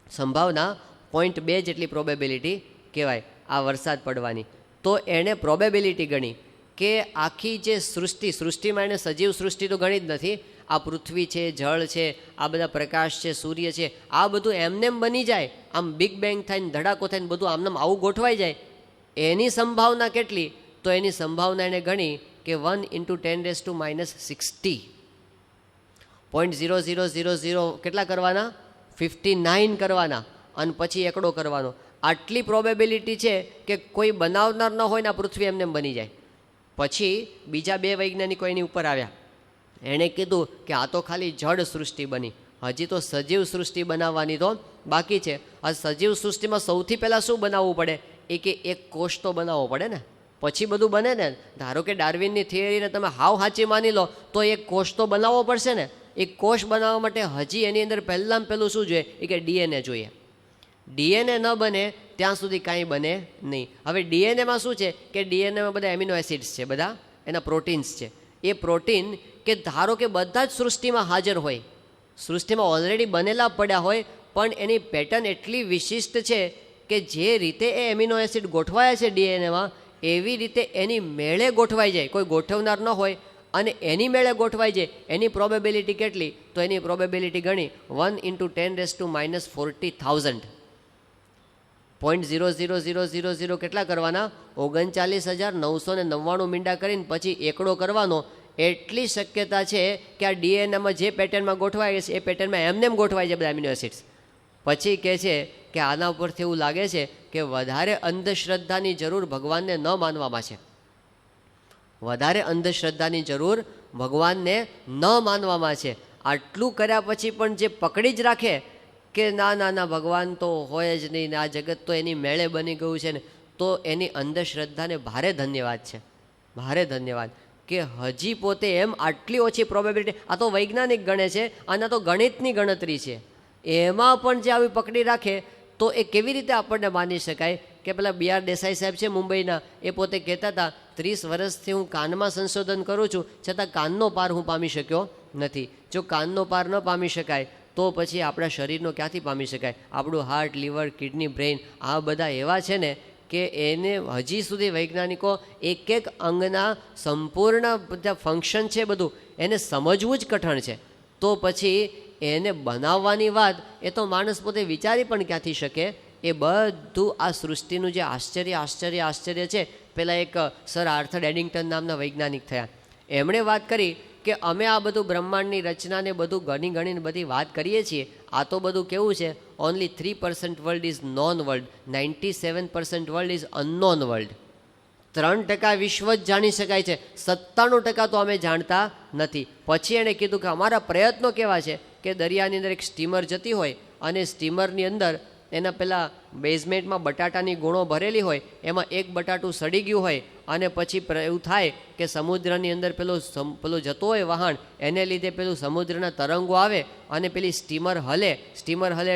સંભાવના 0.2 જેટલી પ્રોબેબિલિટી કહેવાય આ વરસાદ પડવાની. તો એણે પ્રોબેબિલિટી ગણી કે આખી જે સૃષ્ટિમાં એને સજીવ સૃષ્ટિ તો ગણી જ નથી, આ પૃથ્વી છે, જળ છે, આ બધા પ્રકાશ છે, સૂર્ય છે, આ બધું એમનેમ બની જાય, આમ બિગ બેંગ થઈને ધડાકો થઈને બધું આમનેમ આવું ગોઠવાઈ જાય, એની સંભાવના કેટલી? તો એની સંભાવના એને ગણી કે 1 × 10⁻60. 0.0000 કેટલા કરવાના? 59 કરવાના, અને પછી એકડો કરવાનો. આટલી પ્રોબેબિલિટી છે કે કોઈ બનાવનાર ન હોય ને આ પૃથ્વી એમને બની જાય. પછી બીજા 2 વૈજ્ઞાનિકો એની ઉપર આવ્યા. એણે કીધું કે આ તો ખાલી જળ સૃષ્ટિ બની, હજી તો સજીવ સૃષ્ટિ બનાવવાની તો બાકી છે. આ સજીવ સૃષ્ટિમાં સૌથી પહેલાં શું બનાવવું પડે? એ કે એક કોષ તો બનાવવો પડે ને, પછી બધું બને ને. ધારો કે ડાર્વિનની થિયરીને તમે હાવ સાચી માની લો તો એક કોષ તો બનાવવો પડશે ને. એક કોષ બનાવવા માટે હજી એની અંદર પહેલાં પહેલું શું જોઈએ? એ કે ડીએનએ જોઈએ. ડીએનએ ન બને ત્યાં સુધી કાંઈ બને નહીં. હવે ડીએનએમાં શું છે કે ડીએનએમાં બધા એમિનો એસિડ્સ છે, બધા એના પ્રોટીન્સ છે. એ પ્રોટીન કે ધારો કે બધા જ સૃષ્ટિમાં હાજર હોય, સૃષ્ટિમાં ઓલરેડી બનેલા પડ્યા હોય, પણ એની પેટર્ન એટલી વિશિષ્ટ છે કે જે રીતે એ એમિનો એસિડ ગોઠવાયા છે ડીએનએમાં, એવી રીતે એની મેળે ગોઠવાઈ જાય, કોઈ ગોઠવનાર ન હોય અને એની મેળે ગોઠવાઈ જાય, એની પ્રોબેબિલિટી કેટલી? તો એની પ્રોબેબિલિટી ગણી 1 × 10⁻40,000. 0.00000 કેટલા કરવાના? 39,999 મીંડા કરીને પછી એકડો કરવાનો. એટલી શક્યતા છે કે આ ડીએનએમાં જે પેટર્નમાં ગોઠવાય છે એ પેટર્નમાં એમને એમ ગોઠવાય છે બધા એમિનો એસિડ્સ. પછી કહે છે કે આના ઉપરથી એવું લાગે છે કે વધારે અંધશ્રદ્ધાની જરૂર ભગવાનને ન માનવામાં છે. વધારે અંધશ્રદ્ધાની જરૂર ભગવાનને ન માનવામાં છે. આટલું કર્યા પછી પણ જે પકડી જ રાખે કે ના ના ના ભગવાન તો હોય જ નહીં ને આ જગત તો એની મેળે બની ગયું છે ને, તો એની અંધશ્રદ્ધાને ભારે ધન્યવાદ છે, ભારે ધન્યવાદ કે હજી પોતે એમ આટલી ઓછી પ્રોબેબિલિટી. આ તો વૈજ્ઞાનિક ગણે છે અને આ તો ગણિતની ગણતરી છે. એમાં પણ જે આવી પકડી રાખે તો એ કેવી રીતે આપણને માની શકાય? કે પેલા BR દેસાઈ સાહેબ છે મુંબઈના, એ પોતે કહેતા હતા 30 વર્ષથી હું કાનમાં સંશોધન કરું છું છતાં કાનનો પાર હું પામી શક્યો નથી. જો કાનનો પાર ન પામી શકાય તો પછી આપણા શરીરનો ક્યાંથી પામી શકાય? આપણું હાર્ટ, લીવર, કિડની, બ્રેઇન આ બધા એવા છે ને કે એને હજી સુધી વૈજ્ઞાનિકો એક એક અંગના સંપૂર્ણ બધા ફંક્શન છે બધું એને સમજવું જ કઠણ છે. તો પછી એને બનાવવાની વાત એ તો માણસ પોતે વિચારી પણ ક્યાંથી શકે? એ બધું આ સૃષ્ટિનું જે આશ્ચર્ય છે. પેલા એક સર આર્થર એડિંગ્ટન નામના વૈજ્ઞાનિક થયા, એમણે વાત કરી કે અમે આ બધું બ્રહ્માંડની રચનાને બધું ગણીને બધી વાત કરીએ છીએ. આ તો બધું કેવું છે? Only 3% world is known world, 97% world is unknown world. 3% વિશ્વ જ જાણી શકાય છે, 97% તો અમે જાણતા નથી. પછી એણે કીધું કે અમારા પ્રયત્નો કેવા છે કે દરિયાની અંદર એક સ્ટીમર જતી હોય અને સ્ટીમરની અંદર એના પેલા બેઝમેન્ટમાં બટાટાની ગુણો ભરેલી હોય, એમાં એક બટાટું સડી ગયું હોય અને પછી એવું થાય કે સમુદ્રની અંદર પેલો જતો હોય વહાણ, એને લીધે પેલું સમુદ્રના તરંગો આવે અને પેલી સ્ટીમર હલે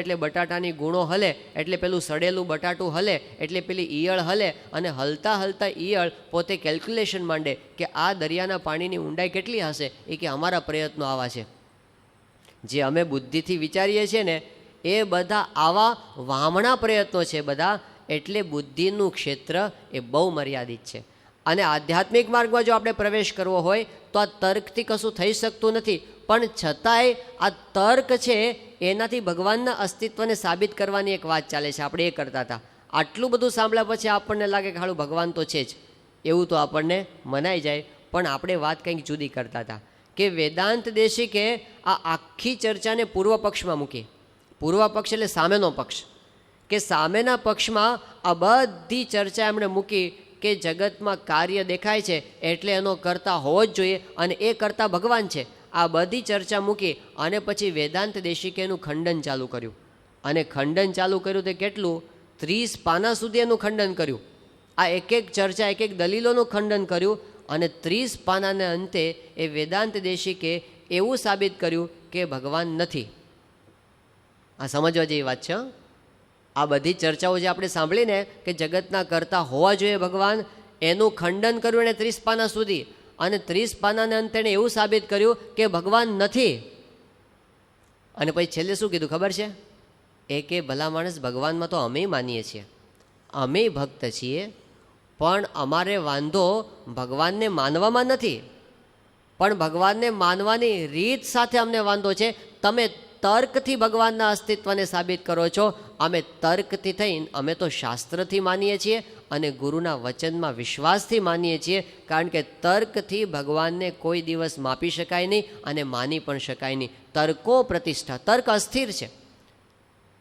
એટલે બટાટાની ગુણો હલે એટલે પેલું સડેલું બટાટું હલે એટલે પેલી ઈયળ હલે અને હલતા ઈયળ પોતે કેલ્ક્યુલેશન માંડે કે આ દરિયાના પાણીની ઊંડાઈ કેટલી હશે. એ કે અમારા પ્રયત્નો આવા છે, જે અમે બુદ્ધિથી વિચારીએ છીએ ને એ બધા આવા વામણા પ્રયત્નો છે બધા. એટલે બુદ્ધિનું ક્ષેત્ર એ બહુ મર્યાદિત છે. અને આધ્યાત્મિક માર્ગમાં જો આપણે પ્રવેશ કરવો હોય તો આ તર્કથી કશું થઈ શકતું નથી. પણ છતાંય આ તર્ક છે એનાથી ભગવાનના અસ્તિત્વને સાબિત કરવાની એક વાત ચાલે છે. આપણે એ કરતા હતા. આટલું બધું સાંભળ્યા પછી આપણને લાગે કે હાલું ભગવાન તો છે જ, એવું તો આપણને મનાઈ જાય. પણ આપણે વાત કંઈક જુદી કરતા હતા કે વેદાંત દેશિકે આ આખી ચર્ચાને પૂર્વ પક્ષમાં મૂકી. પૂર્વ પક્ષ એટલે સામેનો પક્ષ, કે સામેના પક્ષમાં આ બધી ચર્ચા એમણે મૂકી કે જગતમાં કાર્ય દેખાય છે એટલે એનો કર્તા હોવો જ જોઈએ અને એ કર્તા ભગવાન છે. આ બધી ચર્ચા મૂકી અને પછી વેદાંત દેશિકે એનું ખંડન ચાલુ કર્યું. અને ખંડન ચાલુ કર્યું તે કેટલું? 30 પાના સુધી એનું ખંડન કર્યું. આ એક એક ચર્ચા, એક એક દલીલોનું ખંડન કર્યું અને 30 પાનાના અંતે એ વેદાંત દેશિકે એવું સાબિત કર્યું કે ભગવાન નથી. આ સમજવા જેવી વાત છે. આ બધી ચર્ચાઓ જે આપણે સાંભળીને કે જગતના કરતા હોવા જોઈએ ભગવાન, એનું ખંડન કર્યું એણે 30 પાના સુધી. અને 30 પાનાને અંતે એણે એવું સાબિત કર્યું કે ભગવાન નથી. અને પછી છેલ્લે શું કીધું ખબર છે? એ કે ભલા માણસ, ભગવાનમાં તો અમે માનીએ છીએ, અમે ભક્ત છીએ, પણ અમારે વાંધો ભગવાનને માનવામાં નથી, પણ ભગવાનને માનવાની રીત સાથે અમને વાંધો છે. તમે તર્કથી ભગવાનના અસ્તિત્વને સાબિત કરો છો, અમે તર્કથી થઈને અમે તો શાસ્ત્રથી માનીએ છીએ અને ગુરુના વચનમાં વિશ્વાસથી માનીએ છીએ. કારણ કે તર્કથી ભગવાનને કોઈ દિવસ માપી શકાય નહીં અને માની પણ શકાય નહીં. તર્કો પ્રતિષ્ઠા, તર્ક અસ્થિર છે.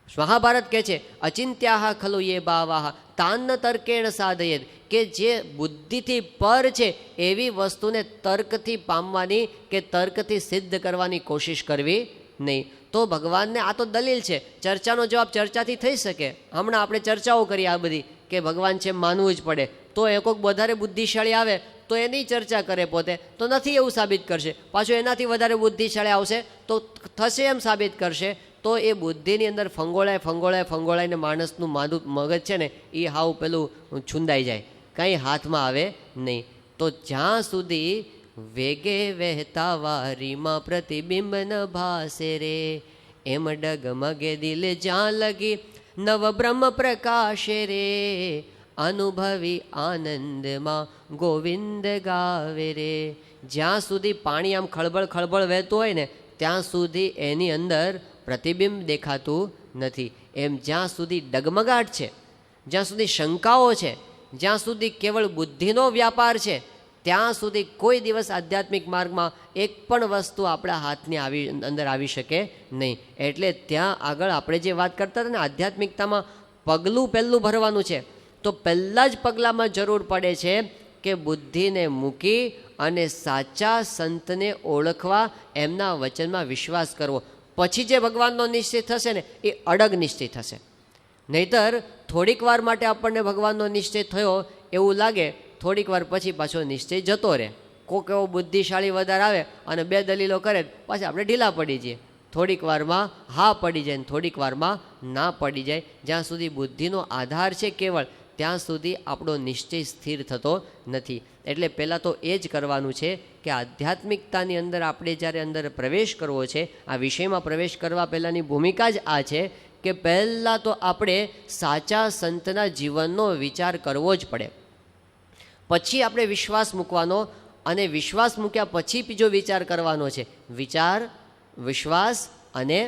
મહાભારત કહે છે અચિંત્યાહ ખલુ યે ભાવાહ તાન તર્કેણ સાધયેત, કે જે બુદ્ધિથી પર છે એવી વસ્તુને તર્કથી પામવાની કે તર્કથી સિદ્ધ કરવાની કોશિશ કરવી નહીં. તો ભગવાનને આ તો દલીલ છે, ચર્ચાનો જવાબ ચર્ચાથી થઈ શકે. હમણાં આપણે ચર્ચાઓ કરી આ બધી કે ભગવાન છે માનવું જ પડે. તો એ કોઈક વધારે બુદ્ધિશાળી આવે તો એની ચર્ચા કરે પોતે તો નથી એવું સાબિત કરશે. પાછું એનાથી વધારે બુદ્ધિશાળી આવશે તો થશે એમ સાબિત કરશે. તો એ બુદ્ધિની અંદર ફંગોળાઈને માણસનું માદું મગજ છે ને એ હાવ પેલું છુંદાઈ જાય, કંઈ હાથમાં આવે નહીં. તો જ્યાં સુધી વેગે વહેતા વારીમાં પ્રતિબિંબ ન ભાસે રે, એમ ડગમગે દિલ જ્યાં લગી નવ બ્રહ્મ પ્રકાશે રે. અનુભવી આનંદમાં ગોવિંદ ગાવે રે. જ્યાં સુધી પાણી આમ ખળબળ ખળબળ વહેતું હોય ને ત્યાં સુધી એની અંદર પ્રતિબિંબ દેખાતું નથી. એમ જ્યાં સુધી ડગમગાટ છે, જ્યાં સુધી શંકાઓ છે, જ્યાં સુધી કેવળ બુદ્ધિનો વ્યાપાર છે, ત્યાં સુધી કોઈ દિવસ આધ્યાત્મિક માર્ગમાં એક પણ વસ્તુ આપણા હાથની અંદર આવી શકે નહીં. એટલે ત્યાં આગળ આપણે જે વાત કરતા હતા ને, આધ્યાત્મિકતામાં પગલું પહેલું ભરવાનું છે, તો પહેલાં જ પગલામાં જરૂર પડે છે કે બુદ્ધિને મૂકી અને સાચા સંતને ઓળખવા, એમના વચનમાં વિશ્વાસ કરવો. પછી જે ભગવાનનો નિશ્ચય થશે ને એ અડગ નિશ્ચય થશે. નહીતર થોડીક વાર માટે આપણને ભગવાનનો નિશ્ચય થયો એવું લાગે, થોડીક વાર પછી પાછો નિશ્ચય જતો રહે. કોઈક એવો બુદ્ધિશાળી વધારે આવે અને બે દલીલો કરે, પાછા આપણે ઢીલા પડી જઈએ. થોડીક વારમાં હા પડી જાય ને થોડીક વારમાં ના પડી જાય. જ્યાં સુધી બુદ્ધિનો આધાર છે કેવળ, ત્યાં સુધી આપણો નિશ્ચય સ્થિર થતો નથી. એટલે પહેલાં તો એ જ કરવાનું છે કે આધ્યાત્મિકતાની અંદર આપણે જ્યારે અંદર પ્રવેશ કરવો છે, આ વિષયમાં પ્રવેશ કરવા પહેલાંની ભૂમિકા જ આ છે કે પહેલાં તો આપણે સાચા સંતના જીવનનો વિચાર કરવો જ પડે. પછી આપણે વિશ્વાસ મૂકવાનો, અને વિશ્વાસ મૂક્યા પછી બીજો વિચાર કરવાનો છે. વિચાર, વિશ્વાસ અને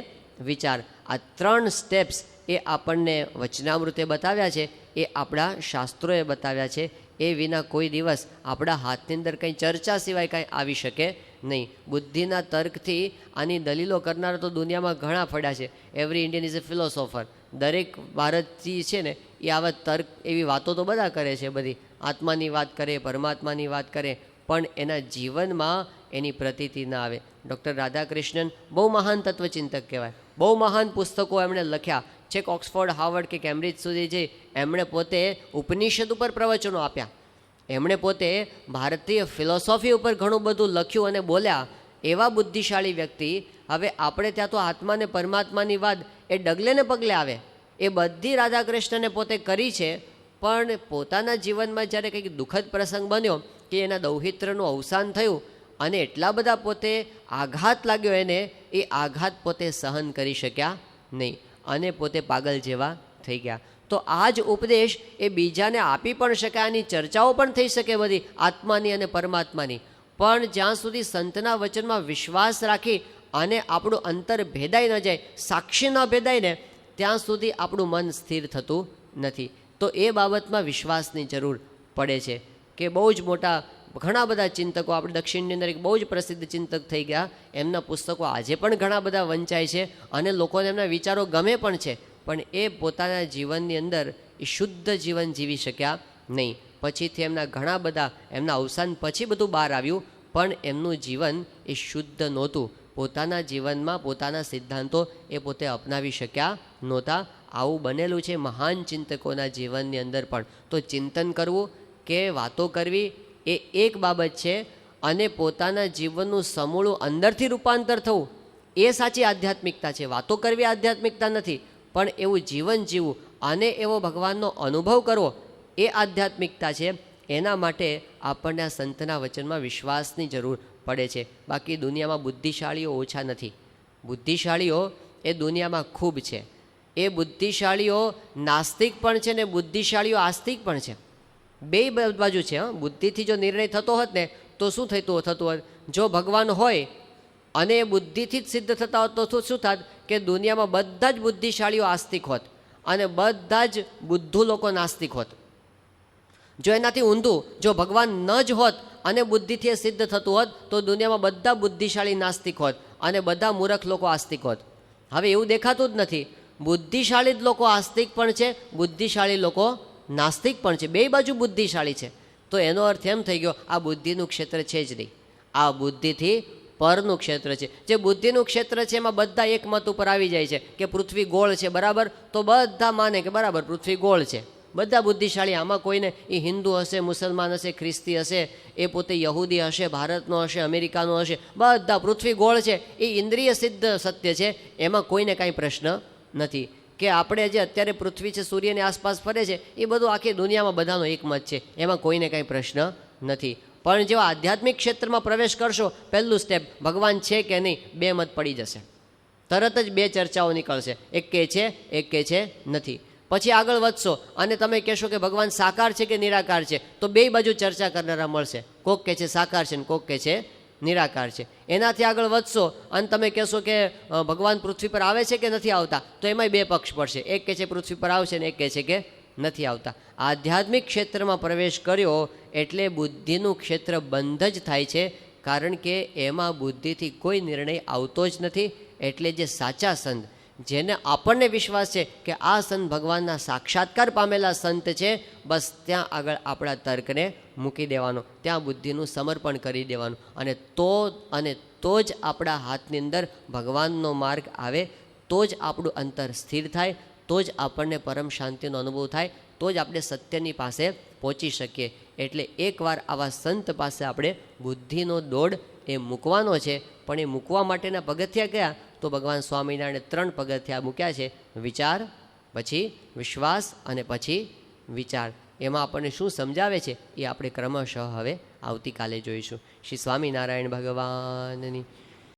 વિચાર, આ ત્રણ સ્ટેપ્સ એ આપણને વચનામૃતે બતાવ્યા છે, એ આપણા શાસ્ત્રોએ બતાવ્યા છે. એ વિના કોઈ દિવસ આપણા હાથની અંદર કંઈ ચર્ચા સિવાય કાંઈ આવી શકે નહીં. બુદ્ધિના તર્કથી આની દલીલો કરનારા તો દુનિયામાં ઘણા ફળ્યા છે. Every Indian is a philosopher. દરેક ભારતીય છે ને એ આવા તર્ક, એવી વાતો તો બધા કરે છે, બધી આત્માની વાત કરે, પરમાત્માની વાત કરે, પણ એના જીવનમાં એની પ્રતીતિ ના આવે. ડૉક્ટર રાધાકૃષ્ણન બહુ મહાન તત્વચિંતક કહેવાય. બહુ મહાન પુસ્તકો એમણે લખ્યા. છેક ઓક્સફોર્ડ, હાર્વર્ડ કે કેમ્બ્રિજ સુધી જઈ એમણે પોતે ઉપનિષદ ઉપર પ્રવચનો આપ્યા. એમણે પોતે ભારતીય ફિલોસોફી ઉપર ઘણું બધું લખ્યું અને બોલ્યા. એવા બુદ્ધિશાળી વ્યક્તિ, હવે આપણે ત્યાં તો આત્મા ને પરમાત્માની વાત એ ડગલે ને પગલે આવે. એ બધી રાધાકૃષ્ણને પોતે કરી છે, પણ પોતાના જીવનમાં જ્યારે કંઈક દુઃખદ પ્રસંગ બન્યો કે એના દૌહિત્રનું અવસાન થયું અને એટલા બધા પોતે આઘાત લાગ્યો એને, એ આઘાત પોતે સહન કરી શક્યા નહીં અને પોતે પાગલ જેવા થઈ ગયા. તો આ જ ઉપદેશ એ બીજાને આપી પણ શકાય, આની ચર્ચાઓ પણ થઈ શકે બધી આત્માની અને પરમાત્માની. પણ જ્યાં સુધી સંતના વચનમાં વિશ્વાસ રાખી અને આપણું અંતર ભેદાઈ ન જાય, સાક્ષી ન ભેદાય ને, ત્યાં સુધી આપણું મન સ્થિર થતું નથી. તો એ બાબતમાં વિશ્વાસની જરૂર પડે છે. કે બહુ જ મોટા ઘણા બધા ચિંતકો, આપણે દક્ષિણની અંદર એક બહુ જ પ્રસિદ્ધ ચિંતક થઈ ગયા, એમના પુસ્તકો આજે પણ ઘણા બધા વંચાય છે અને લોકોને એમના વિચારો ગમે પણ છે, પણ એ પોતાના જીવનની અંદર એ શુદ્ધ જીવન જીવી શક્યા નહીં. પછીથી એમના ઘણા બધા, એમના અવસાન પછી બધું બહાર આવ્યું, પણ એમનું જીવન એ શુદ્ધ નહોતું. પોતાના જીવનમાં પોતાના સિદ્ધાંતો એ પોતે અપનાવી શક્યા નહોતા. આવું બનેલું છે મહાન ચિંતકોના જીવનની અંદર પણ. તો ચિંતન કરવું કે વાતો કરવી એ એક બાબત છે, અને પોતાના જીવનનું સમૂળું અંદરથી રૂપાંતર થવું એ સાચી આધ્યાત્મિકતા છે. વાતો કરવી આધ્યાત્મિકતા નથી, પણ એવું જીવન જીવવું અને એવો ભગવાનનો અનુભવ કરવો એ આધ્યાત્મિકતા છે. એના માટે આપણને આ સંતના વચનમાં વિશ્વાસની જરૂર પડે છે. બાકી દુનિયામાં બુદ્ધિશાળીઓ ઓછા નથી. બુદ્ધિશાળીઓ એ દુનિયામાં ખૂબ છે. એ બુદ્ધિશાળીઓ નાસ્તિક પણ છે ને બુદ્ધિશાળીઓ આસ્તિક પણ છે. બે બાજુ છે. બુદ્ધિથી જો નિર્ણય થતો હોત ને તો શું થતું હોત? જો ભગવાન હોય અને એ બુદ્ધિથી જ સિદ્ધ થતા હોત તો શું થાત કે દુનિયામાં બધા જ બુદ્ધિશાળીઓ આસ્તિક હોત અને બધા જ બુદ્ધુ લોકો નાસ્તિક હોત. જો એનાથી ઊંધું, જો ભગવાન ન જ હોત અને બુદ્ધિથી એ સિદ્ધ થતું હોત તો દુનિયામાં બધા બુદ્ધિશાળી નાસ્તિક હોત અને બધા મૂર્ખ લોકો આસ્તિક હોત. હવે એવું દેખાતું જ નથી. બુદ્ધિશાળી જ લોકો આસ્તિક પણ છે, બુદ્ધિશાળી લોકો નાસ્તિક પણ છે. બે બાજુ બુદ્ધિશાળી છે. તો એનો અર્થ એમ થઈ ગયો આ બુદ્ધિનું ક્ષેત્ર છે જ નહીં, આ બુદ્ધિથી પરનું ક્ષેત્ર છે. જે બુદ્ધિનું ક્ષેત્ર છે એમાં બધા એક મત ઉપર આવી જાય છે કે પૃથ્વી ગોળ છે, બરાબર, તો બધા માને કે બરાબર પૃથ્વી ગોળ છે. બધા બુદ્ધિશાળી. આમાં કોઈને એ હિન્દુ હશે, મુસલમાન હશે, ખ્રિસ્તી હશે, એ પોતે યહૂદી હશે, ભારતનો હશે, અમેરિકાનો હશે, બધા પૃથ્વી ગોળ છે એ ઇન્દ્રિય સિદ્ધ સત્ય છે. એમાં કોઈને કાંઈ પ્રશ્ન નથી. કે આપણે જે અત્યારે પૃથ્વી છે સૂર્યની આસપાસ ફરે છે એ બધું આખી દુનિયામાં બધાનો એક મત છે, એમાં કોઈને કાંઈ પ્રશ્ન નથી. પણ જેવા આધ્યાત્મિક ક્ષેત્રમાં પ્રવેશ કરશો, પહેલું સ્ટેપ ભગવાન છે કે નહીં, બે મત પડી જશે. તરત જ બે ચર્ચાઓ નીકળશે. એક કહે છે, એક કહે છે નથી. પછી આગળ વધશો અને તમે કહેશો કે ભગવાન સાકાર છે કે નિરાકાર છે, તો બે બાજુ ચર્ચા કરનારા મળશે. કોક કહે છે સાકાર છે ને કોક કહે છે નિરાકાર છે. એનાથી આગળ વધશો અને તમે કહેશો કે ભગવાન પૃથ્વી પર આવે છે કે નથી આવતા, તો એમાંય બે પક્ષ પડશે. એક કહે છે પૃથ્વી પર આવશે ને એક કહે છે કે નથી આવતા. આધ્યાત્મિક ક્ષેત્રમાં પ્રવેશ કર્યો એટલે બુદ્ધિનું ક્ષેત્ર બંધ જ થાય છે, કારણ કે એમાં બુદ્ધિથી કોઈ નિર્ણય આવતો જ નથી. એટલે જે સાચા સંત, જેને આપણને વિશ્વાસ છે કે આ સંત ભગવાનના સાક્ષાત્કાર પામેલા સંત છે, બસ ત્યાં આગળ આપણા તર્કને મૂકી દેવાનો, ત્યાં બુદ્ધિનું સમર્પણ કરી દેવાનું, અને તો જ આપણા હાથની અંદર ભગવાનનો માર્ગ આવે, તો જ આપણું અંતર સ્થિર થાય, તો જ આપણને પરમ શાંતિનો અનુભવ થાય, તો જ આપણે સત્યની પાસે પહોંચી શકીએ. એટલે એકવાર આવા સંત પાસે આપણે બુદ્ધિનો દોડ એ મૂકવાનો છે. પણ એ મૂકવા માટેના પગથિયા કયા? તો ભગવાન સ્વામિનારાયણે 3 પગથિયા મૂક્યા છે: વિચાર, પછી વિશ્વાસ અને પછી વિચાર. એમાં આપણને શું સમજાવે છે એ આપણે ક્રમશઃ હવે આવતીકાલે જોઈશું. શ્રી સ્વામિનારાયણ ભગવાનની